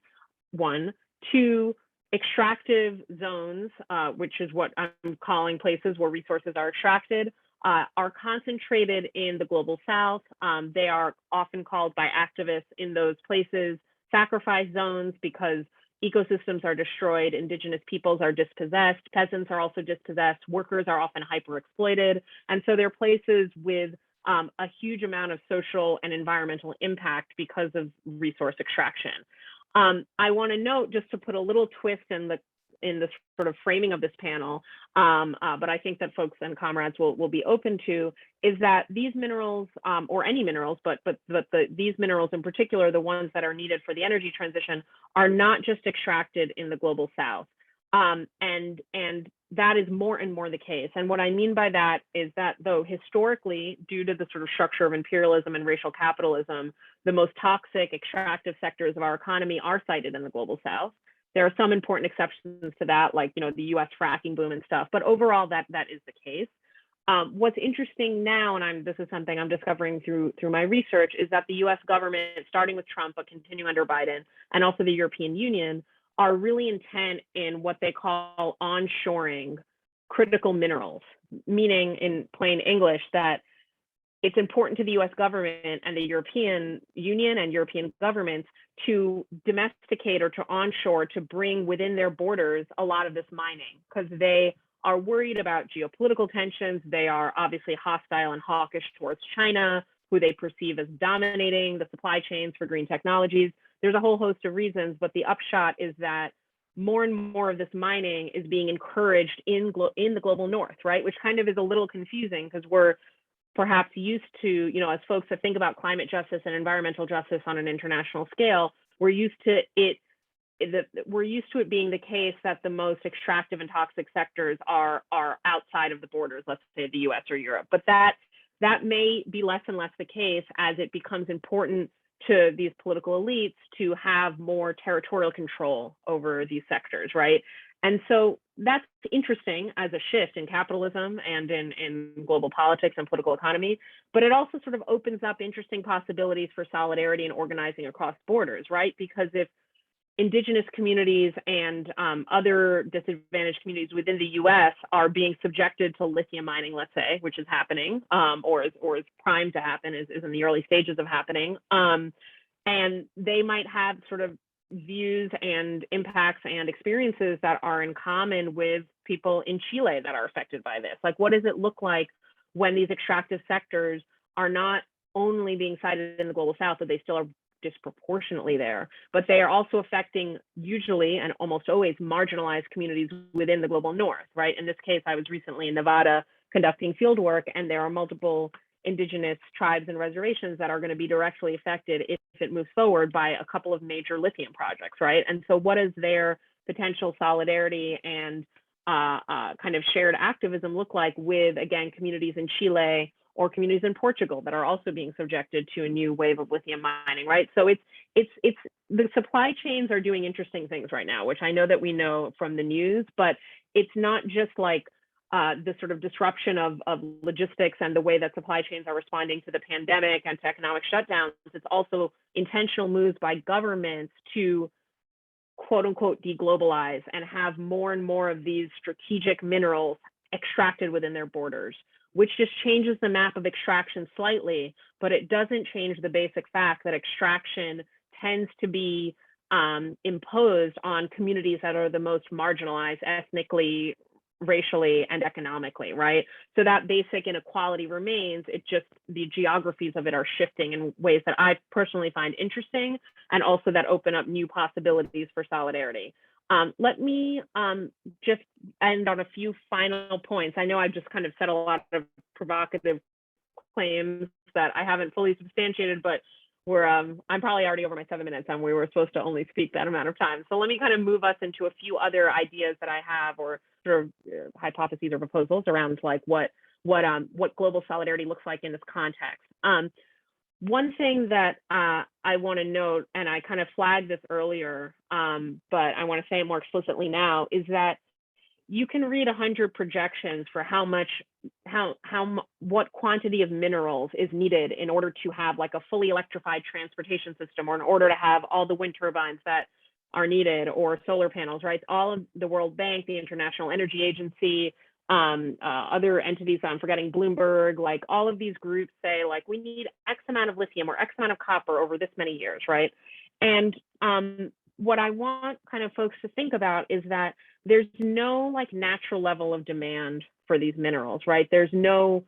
one. Two, extractive zones, which is what I'm calling places where resources are extracted, are concentrated in the global south. They are often called by activists in those places sacrifice zones because ecosystems are destroyed, indigenous peoples are dispossessed, peasants are also dispossessed, workers are often hyper-exploited. And so they're places with a huge amount of social and environmental impact because of resource extraction. I want to note, just to put a little twist in the sort of framing of this panel, but I think that folks and comrades will be open to, is that these minerals, or any minerals, but these minerals in particular, the ones that are needed for the energy transition, are not just extracted in the global south. And that is more and more the case. And what I mean by that is that, though historically, due to the sort of structure of imperialism and racial capitalism, the most toxic extractive sectors of our economy are cited in the global South. There are some important exceptions to that, like, you know, the US fracking boom and stuff, but overall that is the case. What's interesting now, and this is something I'm discovering through my research, is that the US government, starting with Trump, but continuing under Biden, and also the European Union, are really intent in what they call onshoring critical minerals, meaning in plain English that it's important to the US government and the European Union and European governments to domesticate or to onshore, to bring within their borders a lot of this mining, because they are worried about geopolitical tensions. They are obviously hostile and hawkish towards China, who they perceive as dominating the supply chains for green technologies. There's a whole host of reasons, but the upshot is that more and more of this mining is being encouraged in the global north, right? Which kind of is a little confusing, because we're perhaps used to, you know, as folks that think about climate justice and environmental justice on an international scale, we're used to it being the case that the most extractive and toxic sectors are outside of the borders, let's say the US or Europe. But that may be less and less the case as it becomes important to these political elites to have more territorial control over these sectors, right? And so that's interesting as a shift in capitalism and in global politics and political economy, but it also sort of opens up interesting possibilities for solidarity and organizing across borders, right? Because if indigenous communities and other disadvantaged communities within the US are being subjected to lithium mining, let's say, which is happening, or is primed to happen, is in the early stages of happening, and they might have sort of views and impacts and experiences that are in common with people in Chile that are affected by this. Like, what does it look like when these extractive sectors are not only being cited in the global South, but they still are disproportionately there, but they are also affecting usually and almost always marginalized communities within the global North, right? In this case, I was recently in Nevada conducting field work, and there are multiple indigenous tribes and reservations that are going to be directly affected if it moves forward by a couple of major lithium projects, right? And so what does their potential solidarity and kind of shared activism look like with, again, communities in Chile or communities in Portugal that are also being subjected to a new wave of lithium mining, right? So it's the supply chains are doing interesting things right now, which I know that we know from the news, but it's not just like the sort of disruption of logistics and the way that supply chains are responding to the pandemic and to economic shutdowns. It's also intentional moves by governments to quote unquote deglobalize and have more and more of these strategic minerals extracted within their borders, which just changes the map of extraction slightly, but it doesn't change the basic fact that extraction tends to be imposed on communities that are the most marginalized ethnically, racially, and economically, right? So that basic inequality remains. It just, the geographies of it are shifting in ways that I personally find interesting, and also that open up new possibilities for solidarity. Let me just end on a few final points. I know I've just kind of said a lot of provocative claims that I haven't fully substantiated, but I'm probably already over my 7 minutes, and we were supposed to only speak that amount of time. So let me kind of move us into a few other ideas that I have, or sort of hypotheses or proposals around like what global solidarity looks like in this context. One thing that I want to note, and I kind of flagged this earlier, but I want to say it more explicitly now, is that you can read 100 projections for what quantity of minerals is needed in order to have like a fully electrified transportation system, or in order to have all the wind turbines that are needed, or solar panels, right? All of the World Bank, the International Energy Agency, other entities, I'm forgetting, Bloomberg, like all of these groups say like we need X amount of lithium or X amount of copper over this many years, right? And what I want kind of folks to think about is that there's no like natural level of demand for these minerals, right? There's no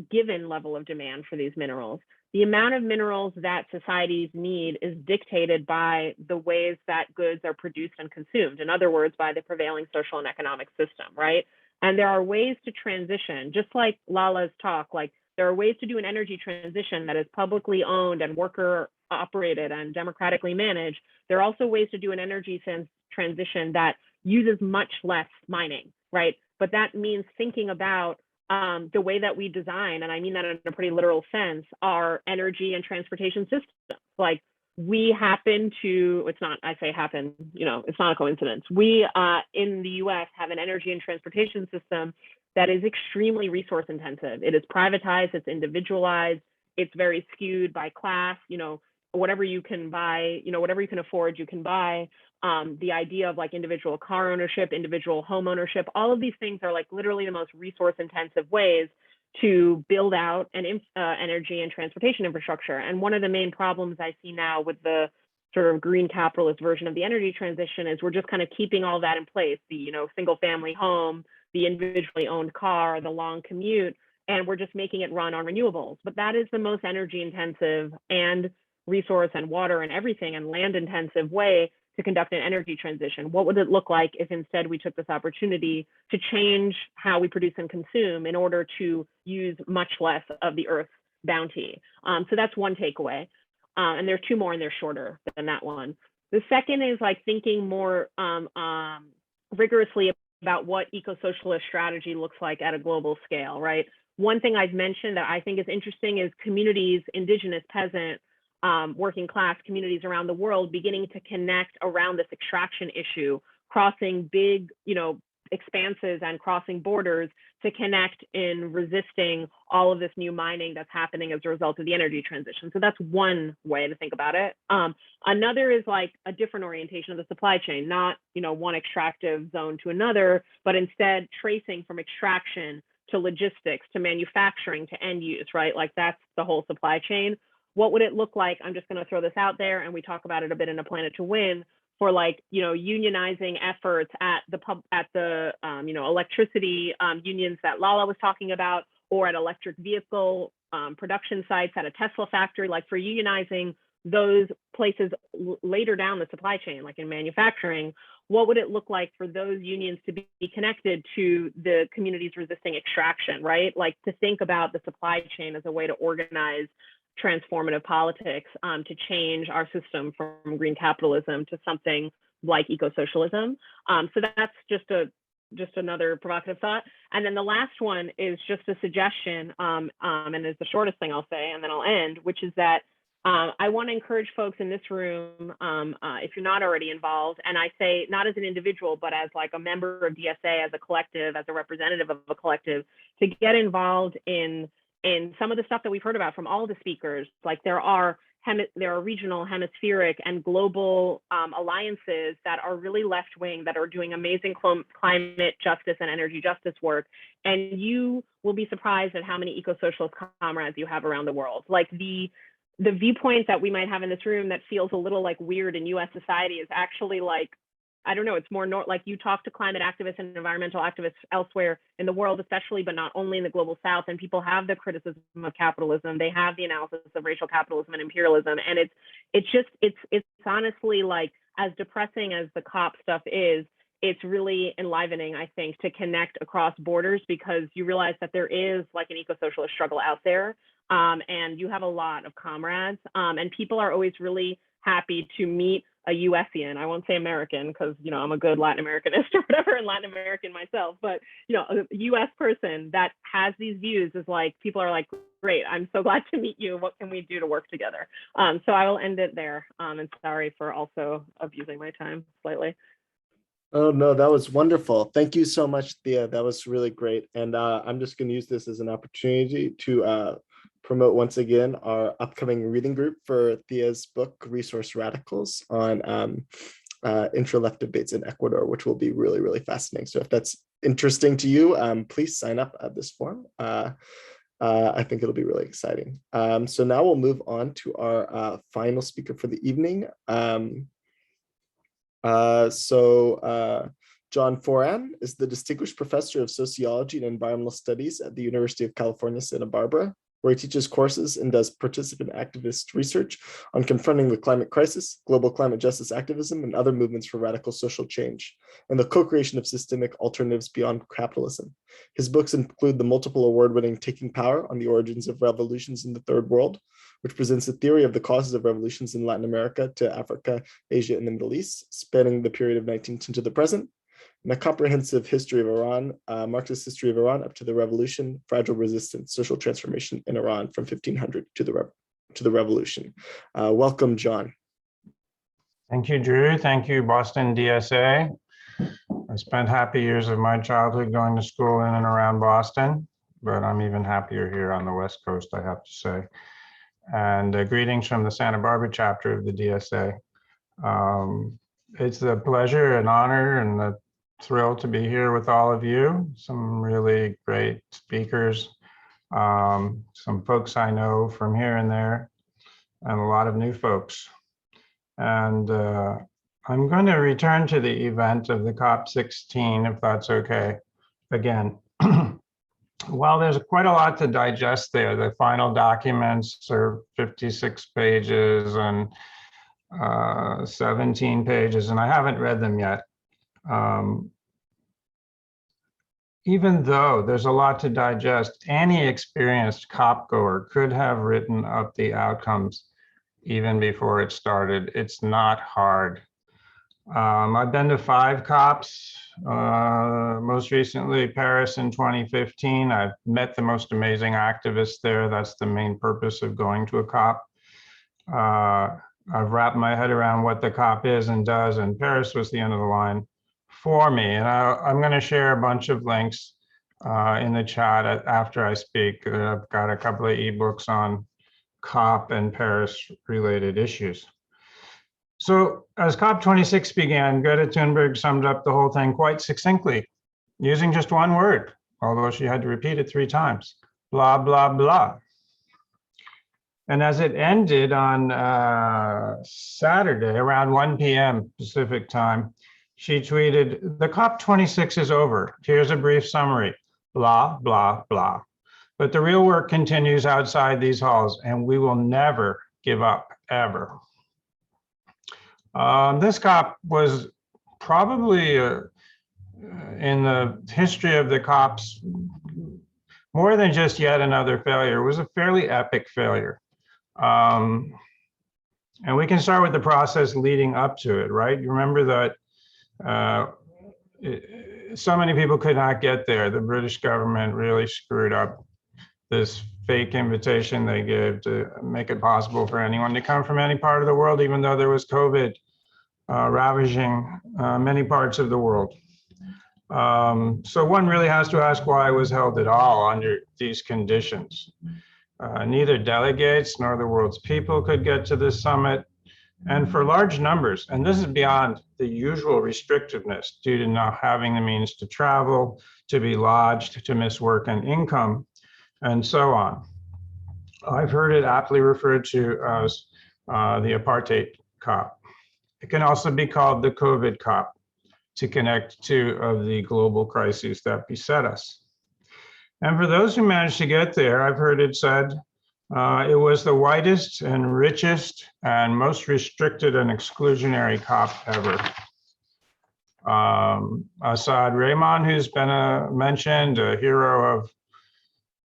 given level of demand for these minerals. The amount of minerals that societies need is dictated by the ways that goods are produced and consumed. In other words, by the prevailing social and economic system, right? And there are ways to transition, just like Lala's talk, like there are ways to do an energy transition that is publicly owned and worker operated and democratically managed. There are also ways to do an energy transition that uses much less mining right? But that means thinking about the way that we design, and I mean that in a pretty literal sense, our energy and transportation systems. Like we happen to, it's not, I say happen, you know, it's not a coincidence. We in the US have an energy and transportation system that is extremely resource intensive. It is privatized, it's individualized, it's very skewed by class, you know, whatever you can buy, you know, whatever you can afford, you can buy. The idea of like individual car ownership, individual home ownership, all of these things are like literally the most resource intensive ways to build out an energy and transportation infrastructure. And one of the main problems I see now with the sort of green capitalist version of the energy transition is we're just kind of keeping all that in place, the, you know, single family home, the individually owned car, the long commute, and we're just making it run on renewables. But that is the most energy intensive and resource and water and everything and land intensive way to conduct an energy transition. What would it look like if instead we took this opportunity to change how we produce and consume in order to use much less of the Earth's bounty? So that's one takeaway. And there are two more and they're shorter than that one. The second is like thinking more rigorously about what eco-socialist strategy looks like at a global scale, right? One thing I've mentioned that I think is interesting is communities, indigenous, peasant, working class communities around the world beginning to connect around this extraction issue, crossing big, you know, expanses and crossing borders to connect in resisting all of this new mining that's happening as a result of the energy transition. So that's one way to think about it. Another is like a different orientation of the supply chain, not, you know, one extractive zone to another, but instead tracing from extraction to logistics to manufacturing to end use, right? Like that's the whole supply chain. What would it look like? I'm just going to throw this out there, and we talk about it a bit in A Planet to Win, for like, you know, unionizing efforts at the you know, electricity unions that Lala was talking about, or at electric vehicle production sites at a Tesla factory, like for unionizing those places later down the supply chain, like in manufacturing. What would it look like for those unions to be connected to the communities resisting extraction, right? Like to think about the supply chain as a way to organize transformative politics to change our system from green capitalism to something like eco-socialism. So that's just another provocative thought. And then the last one is just a suggestion, and is the shortest thing I'll say, and then I'll end, which is that I want to encourage folks in this room, if you're not already involved, and I say not as an individual, but as like a member of DSA, as a collective, as a representative of a collective, to get involved in some of the stuff that we've heard about from all the speakers. Like there are regional, hemispheric, and global alliances that are really left-wing, that are doing amazing climate justice and energy justice work. And you will be surprised at how many eco-socialist comrades you have around the world. Like the viewpoint that we might have in this room that feels a little like weird in US society is actually like, I don't know, it's more like you talk to climate activists and environmental activists elsewhere in the world, especially, but not only in the global South, and people have the criticism of capitalism. They have the analysis of racial capitalism and imperialism. And it's honestly like, as depressing as the COP stuff is, it's really enlivening, I think, to connect across borders, because you realize that there is like an eco-socialist struggle out there. And you have a lot of comrades, and people are always really happy to meet a USian. I won't say American because, you know, I'm a good Latin Americanist or whatever, and Latin American myself, but, you know, a US person that has these views is like, people are like, great, I'm so glad to meet you. What can we do to work together? So I will end it there. And sorry for also abusing my time slightly.
Oh, no, that was wonderful. Thank you so much, Thea. That was really great. And I'm just going to use this as an opportunity to promote once again our upcoming reading group for Thea's book, Resource Radicals, on intra-left debates in Ecuador, which will be really, really fascinating. So if that's interesting to you, please sign up at this form. I think it'll be really exciting. So now we'll move on to our final speaker for the evening. John Foran is the Distinguished Professor of Sociology and Environmental Studies at the University of California, Santa Barbara, where he teaches courses and does participant activist research on confronting the climate crisis, global climate justice activism, and other movements for radical social change, and the co-creation of systemic alternatives beyond capitalism. His books include the multiple award-winning Taking Power on the Origins of Revolutions in the Third World, which presents a theory of the causes of revolutions in Latin America to Africa, Asia, and the Middle East, spanning the period of 1910 to the present, and a comprehensive history of Iran, Marxist history of Iran up to the revolution, fragile resistance, social transformation in Iran from 1500 to the revolution. Welcome, John.
Thank you, Drew. Thank you, Boston DSA. I spent happy years of my childhood going to school in and around Boston, but I'm even happier here on the West Coast, I have to say. And greetings from the Santa Barbara chapter of the DSA. It's a pleasure and honor and a thrill to be here with all of you. Some really great speakers, some folks I know from here and there, and a lot of new folks. And I'm going to return to the event of the COP16, if that's okay, again. Well, there's quite a lot to digest there. The final documents are 56 pages and 17 pages, and I haven't read them yet. Even though there's a lot to digest, any experienced COP goer could have written up the outcomes even before it started. It's not hard. I've been to 5 COPs, most recently Paris in 2015. I've met the most amazing activists there. That's the main purpose of going to a COP. I've wrapped my head around what the COP is and does, and Paris was the end of the line for me. And I'm going to share a bunch of links in the chat after I speak. I've got a couple of ebooks on COP and Paris related issues. So as COP26 began, Greta Thunberg summed up the whole thing quite succinctly, using just one word, although she had to repeat it 3 times, blah, blah, blah. And as it ended on Saturday around 1 p.m. Pacific time, she tweeted, "The COP26 is over. Here's a brief summary, blah, blah, blah. But the real work continues outside these halls, and we will never give up, ever." This COP was probably in the history of the COPs more than just yet another failure. It was a fairly epic failure. And we can start with the process leading up to it, right? You remember that so many people could not get there. The British government really screwed up this fake invitation they gave to make it possible for anyone to come from any part of the world, even though there was COVID ravaging many parts of the world. So one really has to ask why it was held at all under these conditions. Neither delegates nor the world's people could get to this summit. And for large numbers, and this is beyond the usual restrictiveness due to not having the means to travel, to be lodged, to miss work and income, and so on. I've heard it aptly referred to as the apartheid COP. It can also be called the COVID COP to connect 2 of the global crises that beset us. And for those who managed to get there, I've heard it said, it was the whitest and richest and most restricted and exclusionary COP ever. Asad Rehman, who's been mentioned, a hero of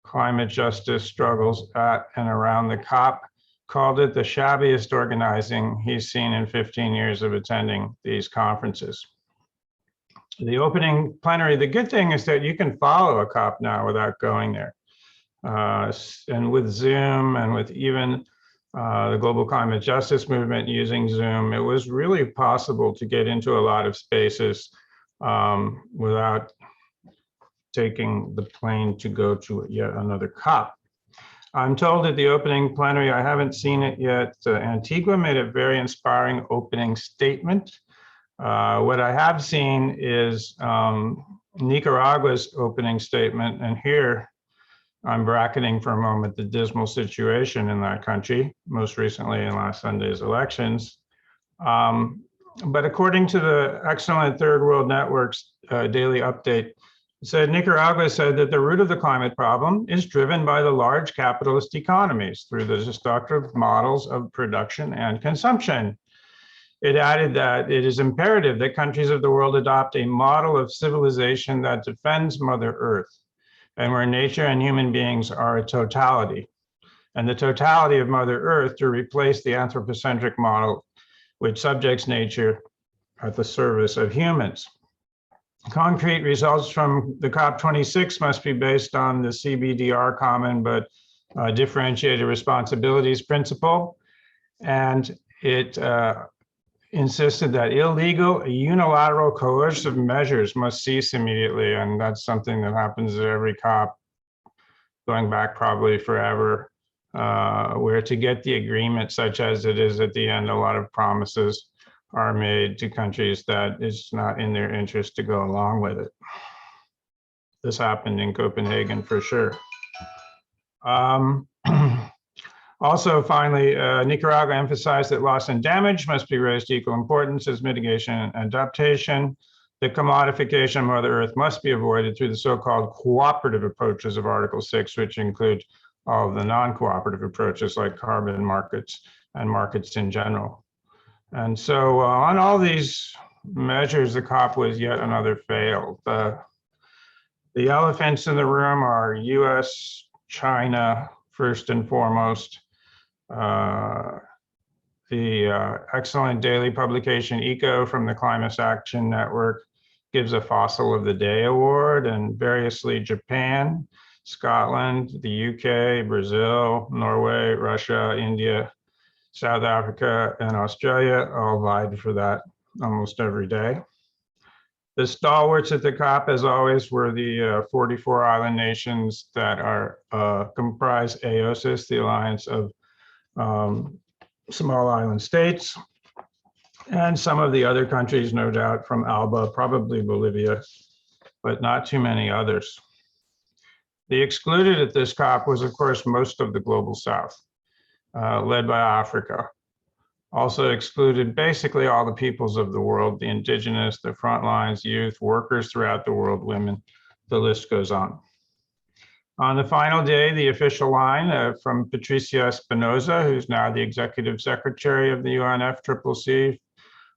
climate justice struggles at and around the COP, called it the shabbiest organizing he's seen in 15 years of attending these conferences. The opening plenary, the good thing is that you can follow a COP now without going there. And with Zoom and with even the global climate justice movement using Zoom, it was really possible to get into a lot of spaces without taking the plane to go to yet another COP. I'm told at the opening plenary, I haven't seen it yet, Antigua made a very inspiring opening statement. What I have seen is Nicaragua's opening statement, and here I'm bracketing for a moment the dismal situation in that country, most recently in last Sunday's elections. But according to the excellent Third World Network's daily update, it said Nicaragua said that the root of the climate problem is driven by the large capitalist economies through the destructive models of production and consumption. It added that it is imperative that countries of the world adopt a model of civilization that defends Mother Earth, and where nature and human beings are a totality, and the totality of Mother Earth to replace the anthropocentric model which subjects nature at the service of humans. Concrete results from the COP26 must be based on the CBDR common but differentiated responsibilities principle. And it insisted that illegal unilateral coercive measures must cease immediately. And that's something that happens at every COP, going back probably forever, where to get the agreement such as it is at the end, a lot of promises are made to countries that it's not in their interest to go along with it. This happened in Copenhagen for sure. Also, finally, Nicaragua emphasized that loss and damage must be raised to equal importance as mitigation and adaptation. The commodification of Mother Earth must be avoided through the so-called cooperative approaches of Article 6, which include all of the non-cooperative approaches like carbon markets and markets in general. And so on all these measures, the COP was yet another fail. The elephants in the room are US, China, first and foremost. The excellent daily publication ECO from the Climate Action Network gives a Fossil of the Day award, and variously Japan, Scotland, the UK, Brazil, Norway, Russia, India, South Africa, and Australia all vied for that almost every day. The stalwarts at the COP, as always, were the 44 island nations that are comprise AOSIS, the Alliance of Small Island States, and some of the other countries, no doubt, from ALBA, probably Bolivia, but not too many others. The excluded at this COP was, of course, most of the global South, led by Africa. Also excluded basically all the peoples of the world, the indigenous, the front lines, youth, workers throughout the world, women, the list goes on. On the final day, the official line from Patricia Espinosa, who's now the executive secretary of the UNFCCC,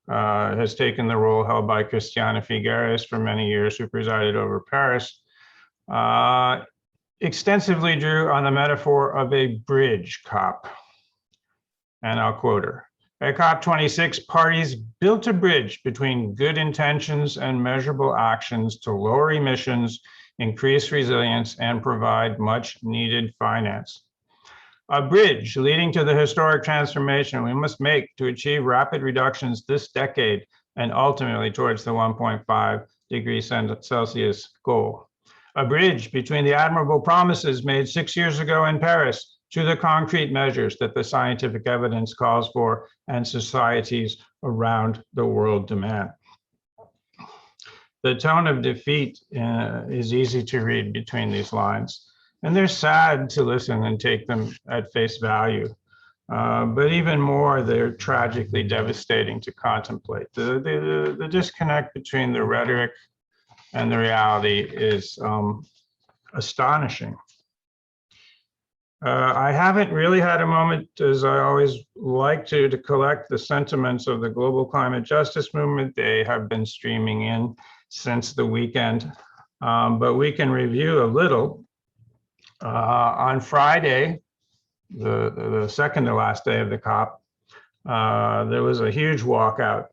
has taken the role held by Christiana Figueres for many years, who presided over Paris, extensively drew on the metaphor of a bridge COP. And I'll quote her. At COP26, parties built a bridge between good intentions and measurable actions to lower emissions, increase resilience, and provide much needed finance. A bridge leading to the historic transformation we must make to achieve rapid reductions this decade and ultimately towards the 1.5 degrees Celsius goal. A bridge between the admirable promises made 6 years ago in Paris to the concrete measures that the scientific evidence calls for and societies around the world demand. The tone of defeat is easy to read between these lines, and they're sad to listen and take them at face value. But even more, they're tragically devastating to contemplate. The disconnect between the rhetoric and the reality is astonishing. I haven't really had a moment, as I always like to collect the sentiments of the global climate justice movement. They have been streaming in since the weekend, but we can review a little. On Friday, the second to last day of the COP, there was a huge walkout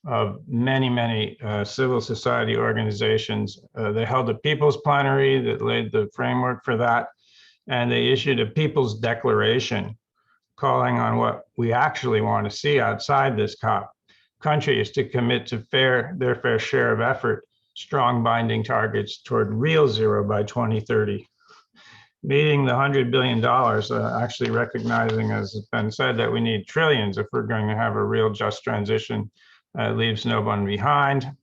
of many civil society organizations. They held a people's plenary that laid the framework for that. And they issued a people's declaration calling on what we actually want to see outside this COP. Countries to commit to their fair share of effort, strong binding targets toward real zero by 2030. Meeting the $100 billion, actually recognizing, as has been said, that we need trillions if we're going to have a real just transition, leaves no one behind.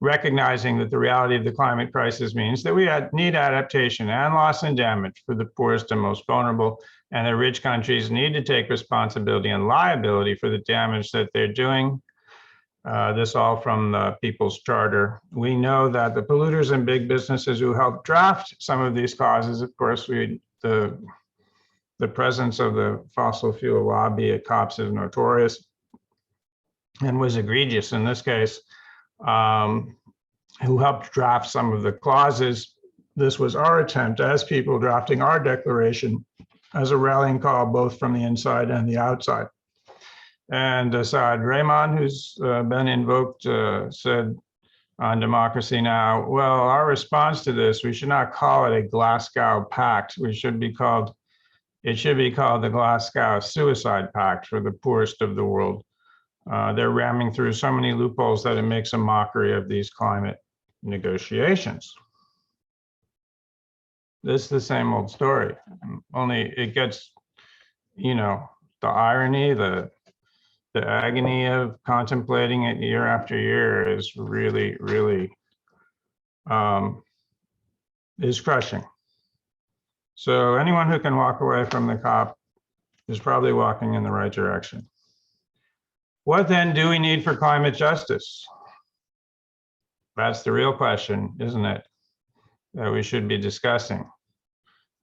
Recognizing that the reality of the climate crisis means that we need adaptation and loss and damage for the poorest and most vulnerable, and the rich countries need to take responsibility and liability for the damage that they're doing. This all from the People's Charter. We know that the polluters and big businesses who helped draft some of these causes, of course, the presence of the fossil fuel lobby at COPs is notorious and was egregious in this case. Who helped draft some of the clauses. This was our attempt as people drafting our declaration as a rallying call, both from the inside and the outside. And Saad Rahman, who's been invoked, said, on Democracy Now. Well, our response to this, we should not call it a Glasgow Pact. It should be called the Glasgow Suicide Pact for the poorest of the world. They're ramming through so many loopholes that it makes a mockery of these climate negotiations. This is the same old story, only it gets, the irony, the agony of contemplating it year after year is really, really is crushing. So anyone who can walk away from the COP is probably walking in the right direction. What then do we need for climate justice? That's the real question, isn't it? That we should be discussing,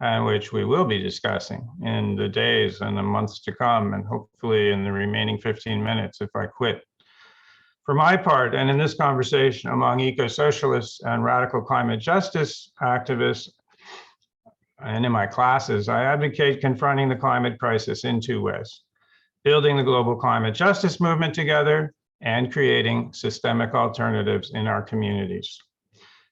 and which we will be discussing in the days and the months to come, and hopefully in the remaining 15 minutes if I quit. For my part, and in this conversation among eco-socialists and radical climate justice activists, and in my classes, I advocate confronting the climate crisis in two ways: building the global climate justice movement together and creating systemic alternatives in our communities.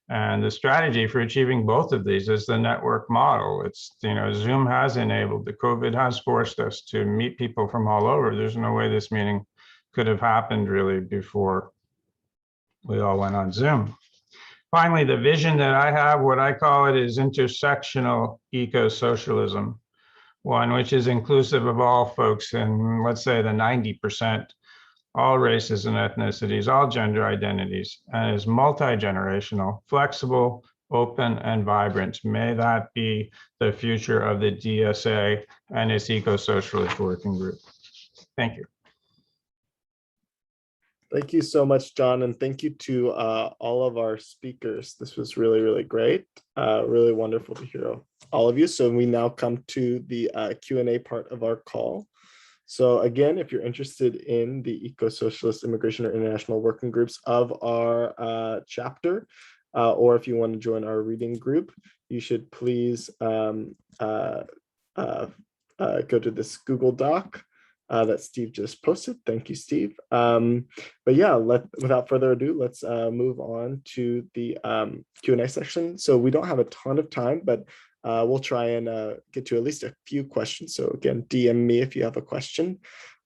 And the strategy for achieving both of these is the network model. It's, Zoom has enabled, the COVID has forced us to meet people from all over. There's no way this meeting could have happened really before we all went on Zoom. Finally, the vision that I have, what I call it, is intersectional eco-socialism, one which is inclusive of all folks in, let's say, the 90%, all races and ethnicities, all gender identities, and is multi-generational, flexible, open, and vibrant. May that be the future of the DSA and its eco-socialist working group. Thank you.
Thank you so much, John, and thank you to all of our speakers. This was really, really great. Really wonderful to hear all of you. So we now come to the Q&A part of our call. So again, if you're interested in the Eco-Socialist Immigration or International Working Groups of our chapter, or if you want to join our reading group, you should please go to this Google Doc that Steve just posted. Thank you, Steve. But yeah, without further ado, let's move on to the Q&A section. So we don't have a ton of time, but we'll try and get to at least a few questions. So again, DM me if you have a question.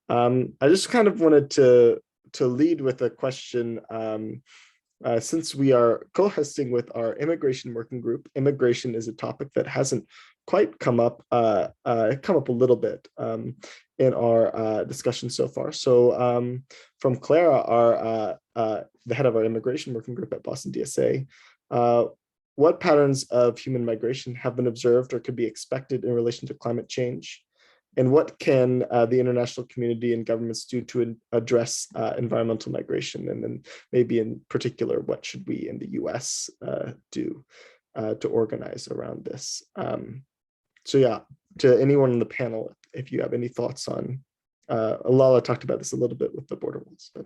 I just kind of wanted to lead with a question. Since we are co-hosting with our immigration working group, immigration is a topic that hasn't quite come up a little bit in our discussion so far. So from Clara, the head of our immigration working group at Boston DSA, what patterns of human migration have been observed or could be expected in relation to climate change? And what can the international community and governments do to address environmental migration? And then maybe in particular, what should we in the US do to organize around this? So yeah, to anyone on the panel, if you have any thoughts on, Lala talked about this a little bit with the border walls, but.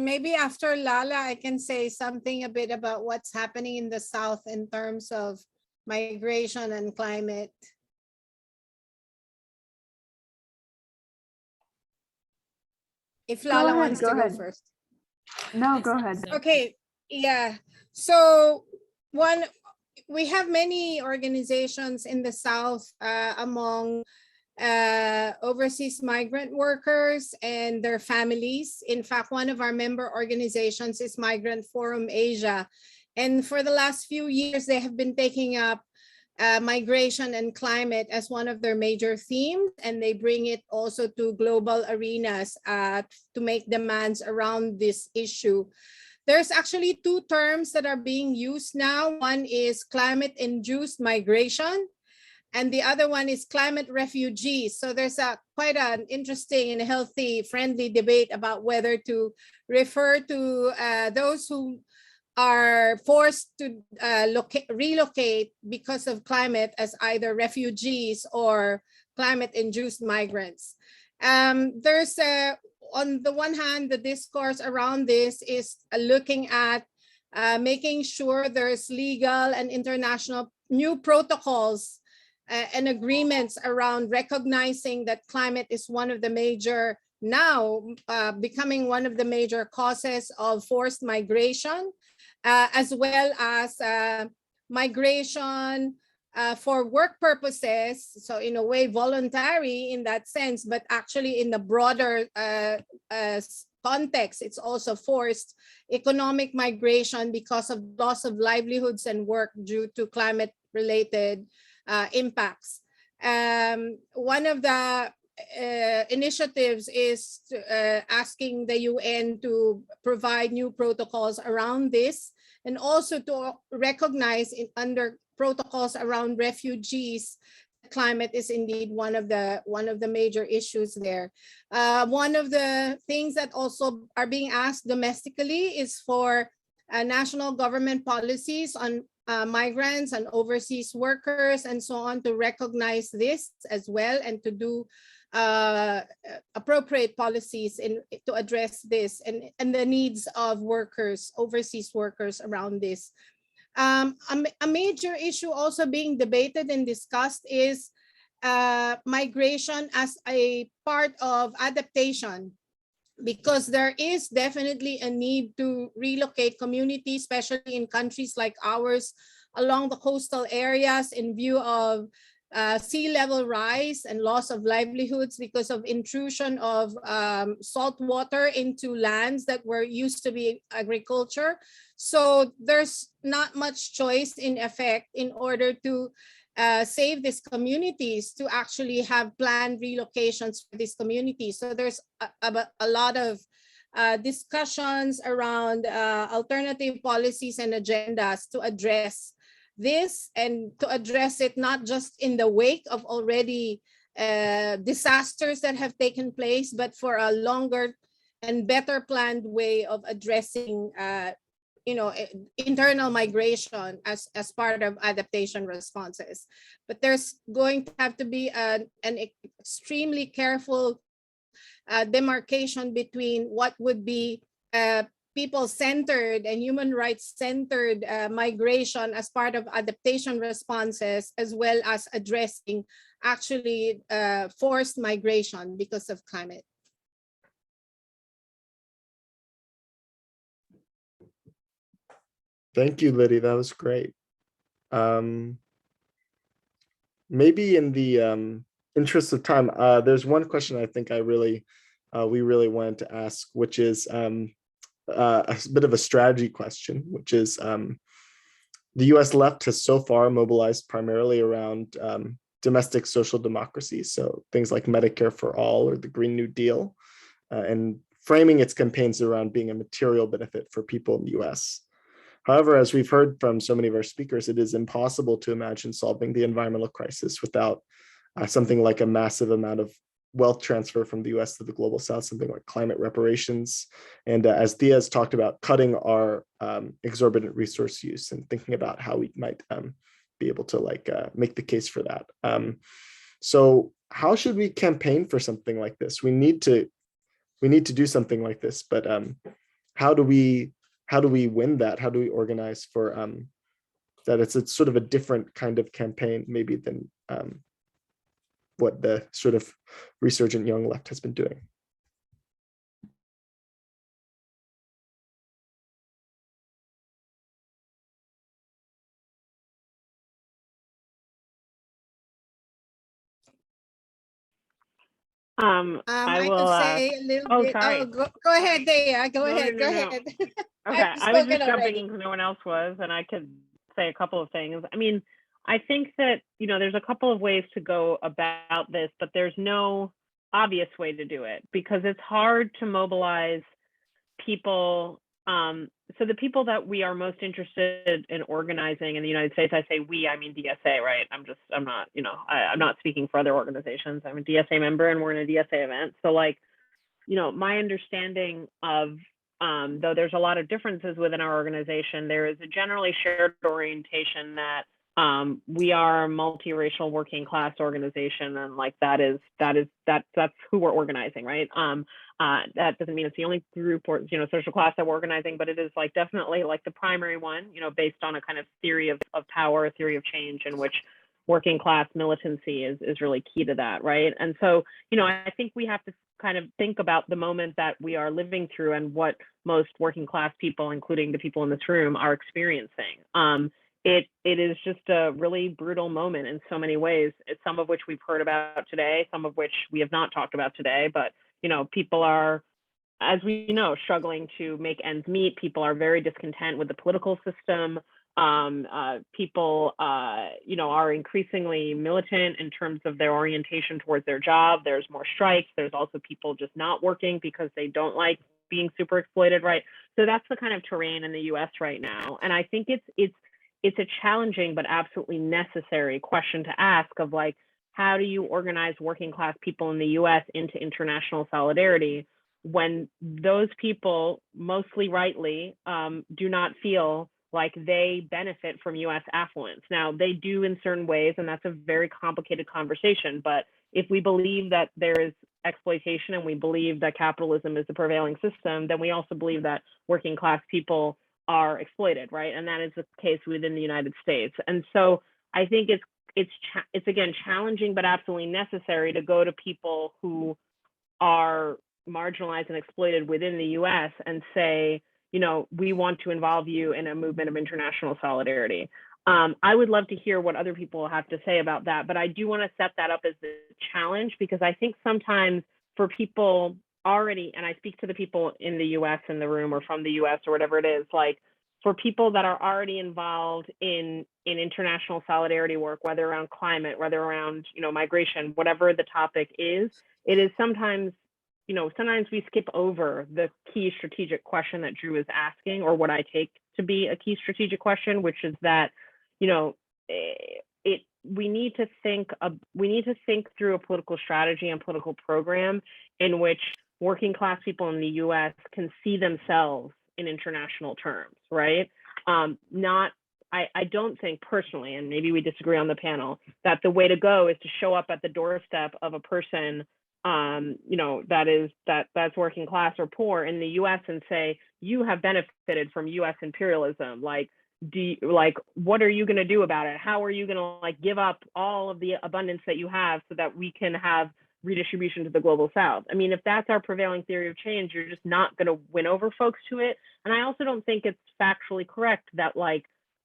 Maybe after Lala, I can say something a bit about what's happening in the South in terms of migration and climate. If Lala wants to go first.
No, go ahead.
Okay, yeah. So we have many organizations in the South among overseas migrant workers and their families. In fact, one of our member organizations is Migrant Forum Asia. And for the last few years, they have been taking up migration and climate as one of their major themes. And they bring it also to global arenas to make demands around this issue. There's actually two terms that are being used now. One is climate-induced migration, and the other one is climate refugees. So there's quite an interesting and healthy, friendly debate about whether to refer to those who are forced to relocate because of climate as either refugees or climate-induced migrants. There's on the one hand, the discourse around this is looking at making sure there's legal and international new protocols and agreements around recognizing that climate is one of the major, now becoming one of the major causes of forced migration, as well as migration for work purposes. So in a way, voluntary in that sense, but actually in the broader context, it's also forced economic migration because of loss of livelihoods and work due to climate-related impacts. One of the initiatives is asking the UN to provide new protocols around this, and also to recognize under protocols around refugees, climate is indeed one of the major issues there. One of the things that also are being asked domestically is for national government policies on migrants and overseas workers and so on, to recognize this as well, and to do appropriate policies to address this and the needs of workers, overseas workers around this. A major issue also being debated and discussed is migration as a part of adaptation, because there is definitely a need to relocate communities, especially in countries like ours, along the coastal areas, in view of sea level rise and loss of livelihoods because of intrusion of salt water into lands that were used to be agriculture. So there's not much choice in effect in order to save these communities, to actually have planned relocations for these communities. So there's a lot of discussions around alternative policies and agendas to address this, and to address it not just in the wake of already disasters that have taken place, but for a longer and better planned way of addressing internal migration as part of adaptation responses. But there's going to have to be an extremely careful demarcation between what would be people-centered and human rights-centered migration as part of adaptation responses, as well as addressing actually forced migration because of climate.
Thank you, Liddy. That was great. Maybe in the interest of time, there's one question I think we really wanted to ask, which is a bit of a strategy question, which is the US left has so far mobilized primarily around domestic social democracy, so things like Medicare for all or the Green New Deal, and framing its campaigns around being a material benefit for people in the US. However, as we've heard from so many of our speakers, it is impossible to imagine solving the environmental crisis without something like a massive amount of wealth transfer from the US to the global South, something like climate reparations. And as Diaz talked about, cutting our exorbitant resource use and thinking about how we might be able to make the case for that. So how should we campaign for something like this? We need to do something like this, but how do we win that? How do we organize for that? It's sort of a different kind of campaign maybe than what the sort of resurgent young left has been doing.
I will.
Could say a little bit.
Sorry.
Oh, go ahead, Dea. Go ahead.
Okay,
I've
I was just
spoken
jumping
already.
in because no one else was, and I could say a couple of things. I mean, I think that, there's a couple of ways to go about this, but there's no obvious way to do it because it's hard to mobilize people. So the people that we are most interested in organizing in the United States, I say we, I mean DSA, right? I'm not, I'm not speaking for other organizations. I'm a DSA member and we're in a DSA event. So my understanding of, though there's a lot of differences within our organization, there is a generally shared orientation that we are a multiracial working class organization, and that's who we're organizing, right? That doesn't mean it's the only group or social class that we're organizing, but it is definitely the primary one, based on a kind of theory of power, a theory of change, in which working class militancy is really key to that, right? And so, I think we have to kind of think about the moment that we are living through and what most working class people, including the people in this room, are experiencing. It is just a really brutal moment in so many ways, some of which we've heard about today, some of which we have not talked about today, but people are, as we know, struggling to make ends meet. People are very discontent with the political system. People, are increasingly militant in terms of their orientation towards their job. There's more strikes. There's also people just not working because they don't like being super exploited, right? So that's the kind of terrain in the U.S. right now. And I think it's a challenging but absolutely necessary question to ask of like, how do you organize working class people in the U.S. into international solidarity when those people, mostly rightly, do not feel like they benefit from US affluence? Now, they do in certain ways, and that's a very complicated conversation. But if we believe that there is exploitation and we believe that capitalism is the prevailing system, then we also believe that working class people are exploited, right? And that is the case within the United States. And so I think it's again challenging, but absolutely necessary to go to people who are marginalized and exploited within the US and say, we want to involve you in a movement of international solidarity. I would love to hear what other people have to say about that, but I do want to set that up as the challenge, because I think sometimes for people already, and I speak to the people in the US in the room or from the US or whatever it is, like for people that are already involved in international solidarity work, whether around climate, whether around, migration, whatever the topic is, it is sometimes we skip over the key strategic question that Drew is asking, or what I take to be a key strategic question, which is that, we need to think through a political strategy and political program in which working class people in the US can see themselves in international terms, right? I don't think personally, and maybe we disagree on the panel, that the way to go is to show up at the doorstep of a person that's working class or poor in the US and say, you have benefited from US imperialism. Like, what are you going to do about it? How are you going to give up all of the abundance that you have so that we can have redistribution to the global South? I mean, if that's our prevailing theory of change, you're just not going to win over folks to it. And I also don't think it's factually correct that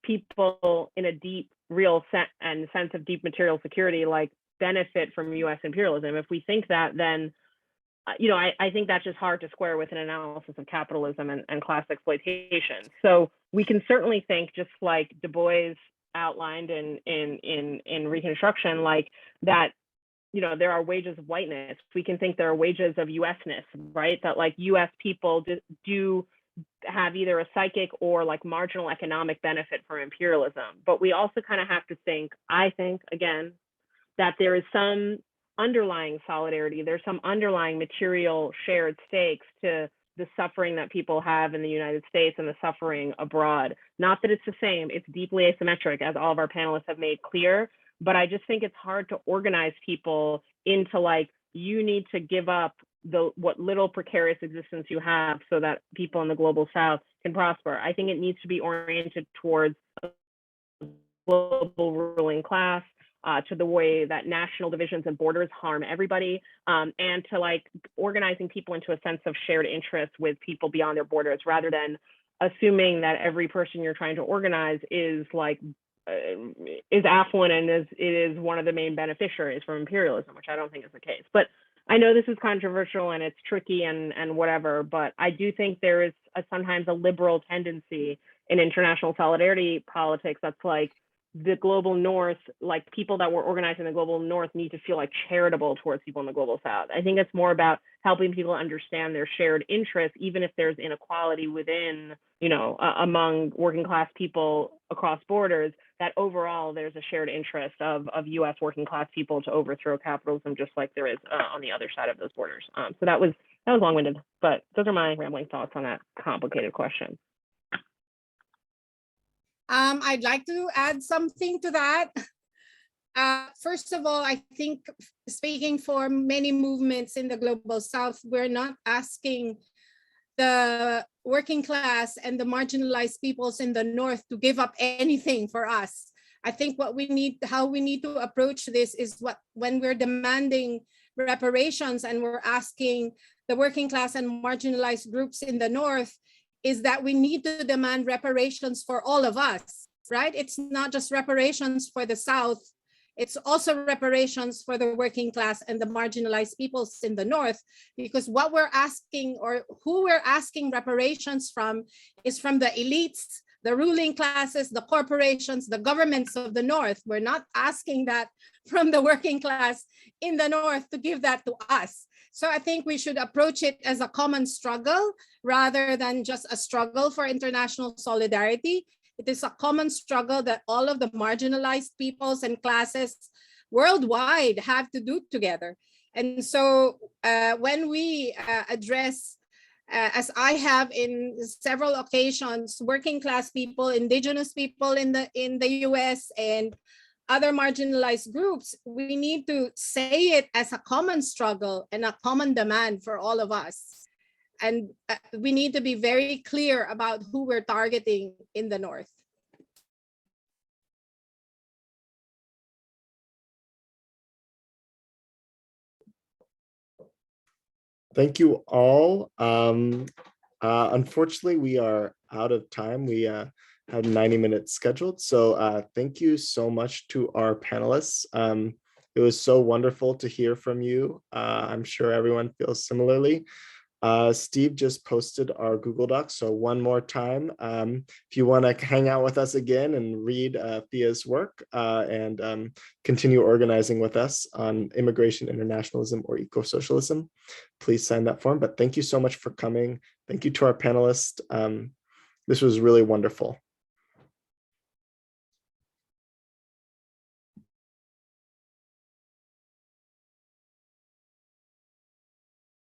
people in a deep, real sense of deep material security, benefit from US imperialism. If we think that, then I think that's just hard to square with an analysis of capitalism and class exploitation. So we can certainly think, just like Du Bois outlined in Reconstruction, that there are wages of whiteness. We can think there are wages of US-ness, right? That US people do have either a psychic or marginal economic benefit from imperialism. But we also kind of have to think, I think, again, that there is some underlying solidarity, there's some underlying material shared stakes to the suffering that people have in the United States and the suffering abroad. Not that it's the same, it's deeply asymmetric, as all of our panelists have made clear, but I just think it's hard to organize people into you need to give up what little precarious existence you have so that people in the global South can prosper. I think it needs to be oriented towards a global ruling class, to the way that national divisions and borders harm everybody, and to organizing people into a sense of shared interest with people beyond their borders, rather than assuming that every person you're trying to organize is affluent and is one of the main beneficiaries from imperialism, which I don't think is the case. But I know this is controversial and it's tricky and whatever, but I do think there is sometimes a liberal tendency in international solidarity politics that's the global North, people that were organized in the global North need to feel charitable towards people in the global South. I think it's more about helping people understand their shared interests, even if there's inequality within, among working class people across borders, that overall there's a shared interest of US working class people to overthrow capitalism, just like there is on the other side of those borders. So that was long-winded, but those are my rambling thoughts on that complicated question.
I'd like to add something to that. First of all, I think, speaking for many movements in the global South, we're not asking the working class and the marginalized peoples in the North to give up anything for us. I think how we need to approach this is when we're demanding reparations and we're asking the working class and marginalized groups in the North, is that we need to demand reparations for all of us, right? It's not just reparations for the South, it's also reparations for the working class and the marginalized peoples in the North, because what we're asking, or who we're asking reparations from, is from the elites, the ruling classes, the corporations, the governments of the North. We're not asking that from the working class in the North to give that to us. So I think we should approach it as a common struggle rather than just a struggle for international solidarity. It is a common struggle that all of the marginalized peoples and classes worldwide have to do together. And so when we address, as I have in several occasions, working class people, indigenous people in the US and other marginalized groups, we need to say it as a common struggle and a common demand for all of us. And we need to be very clear about who we're targeting in the North.
Thank you all. Unfortunately, we are out of time. We have 90 minutes scheduled. So thank you so much to our panelists. It was so wonderful to hear from you. I'm sure everyone feels similarly. Steve just posted our Google Docs. So one more time, if you want to hang out with us again and read Thea's work and continue organizing with us on immigration, internationalism, or eco-socialism, please sign that form. But thank you so much for coming. Thank you to our panelists. This was really wonderful.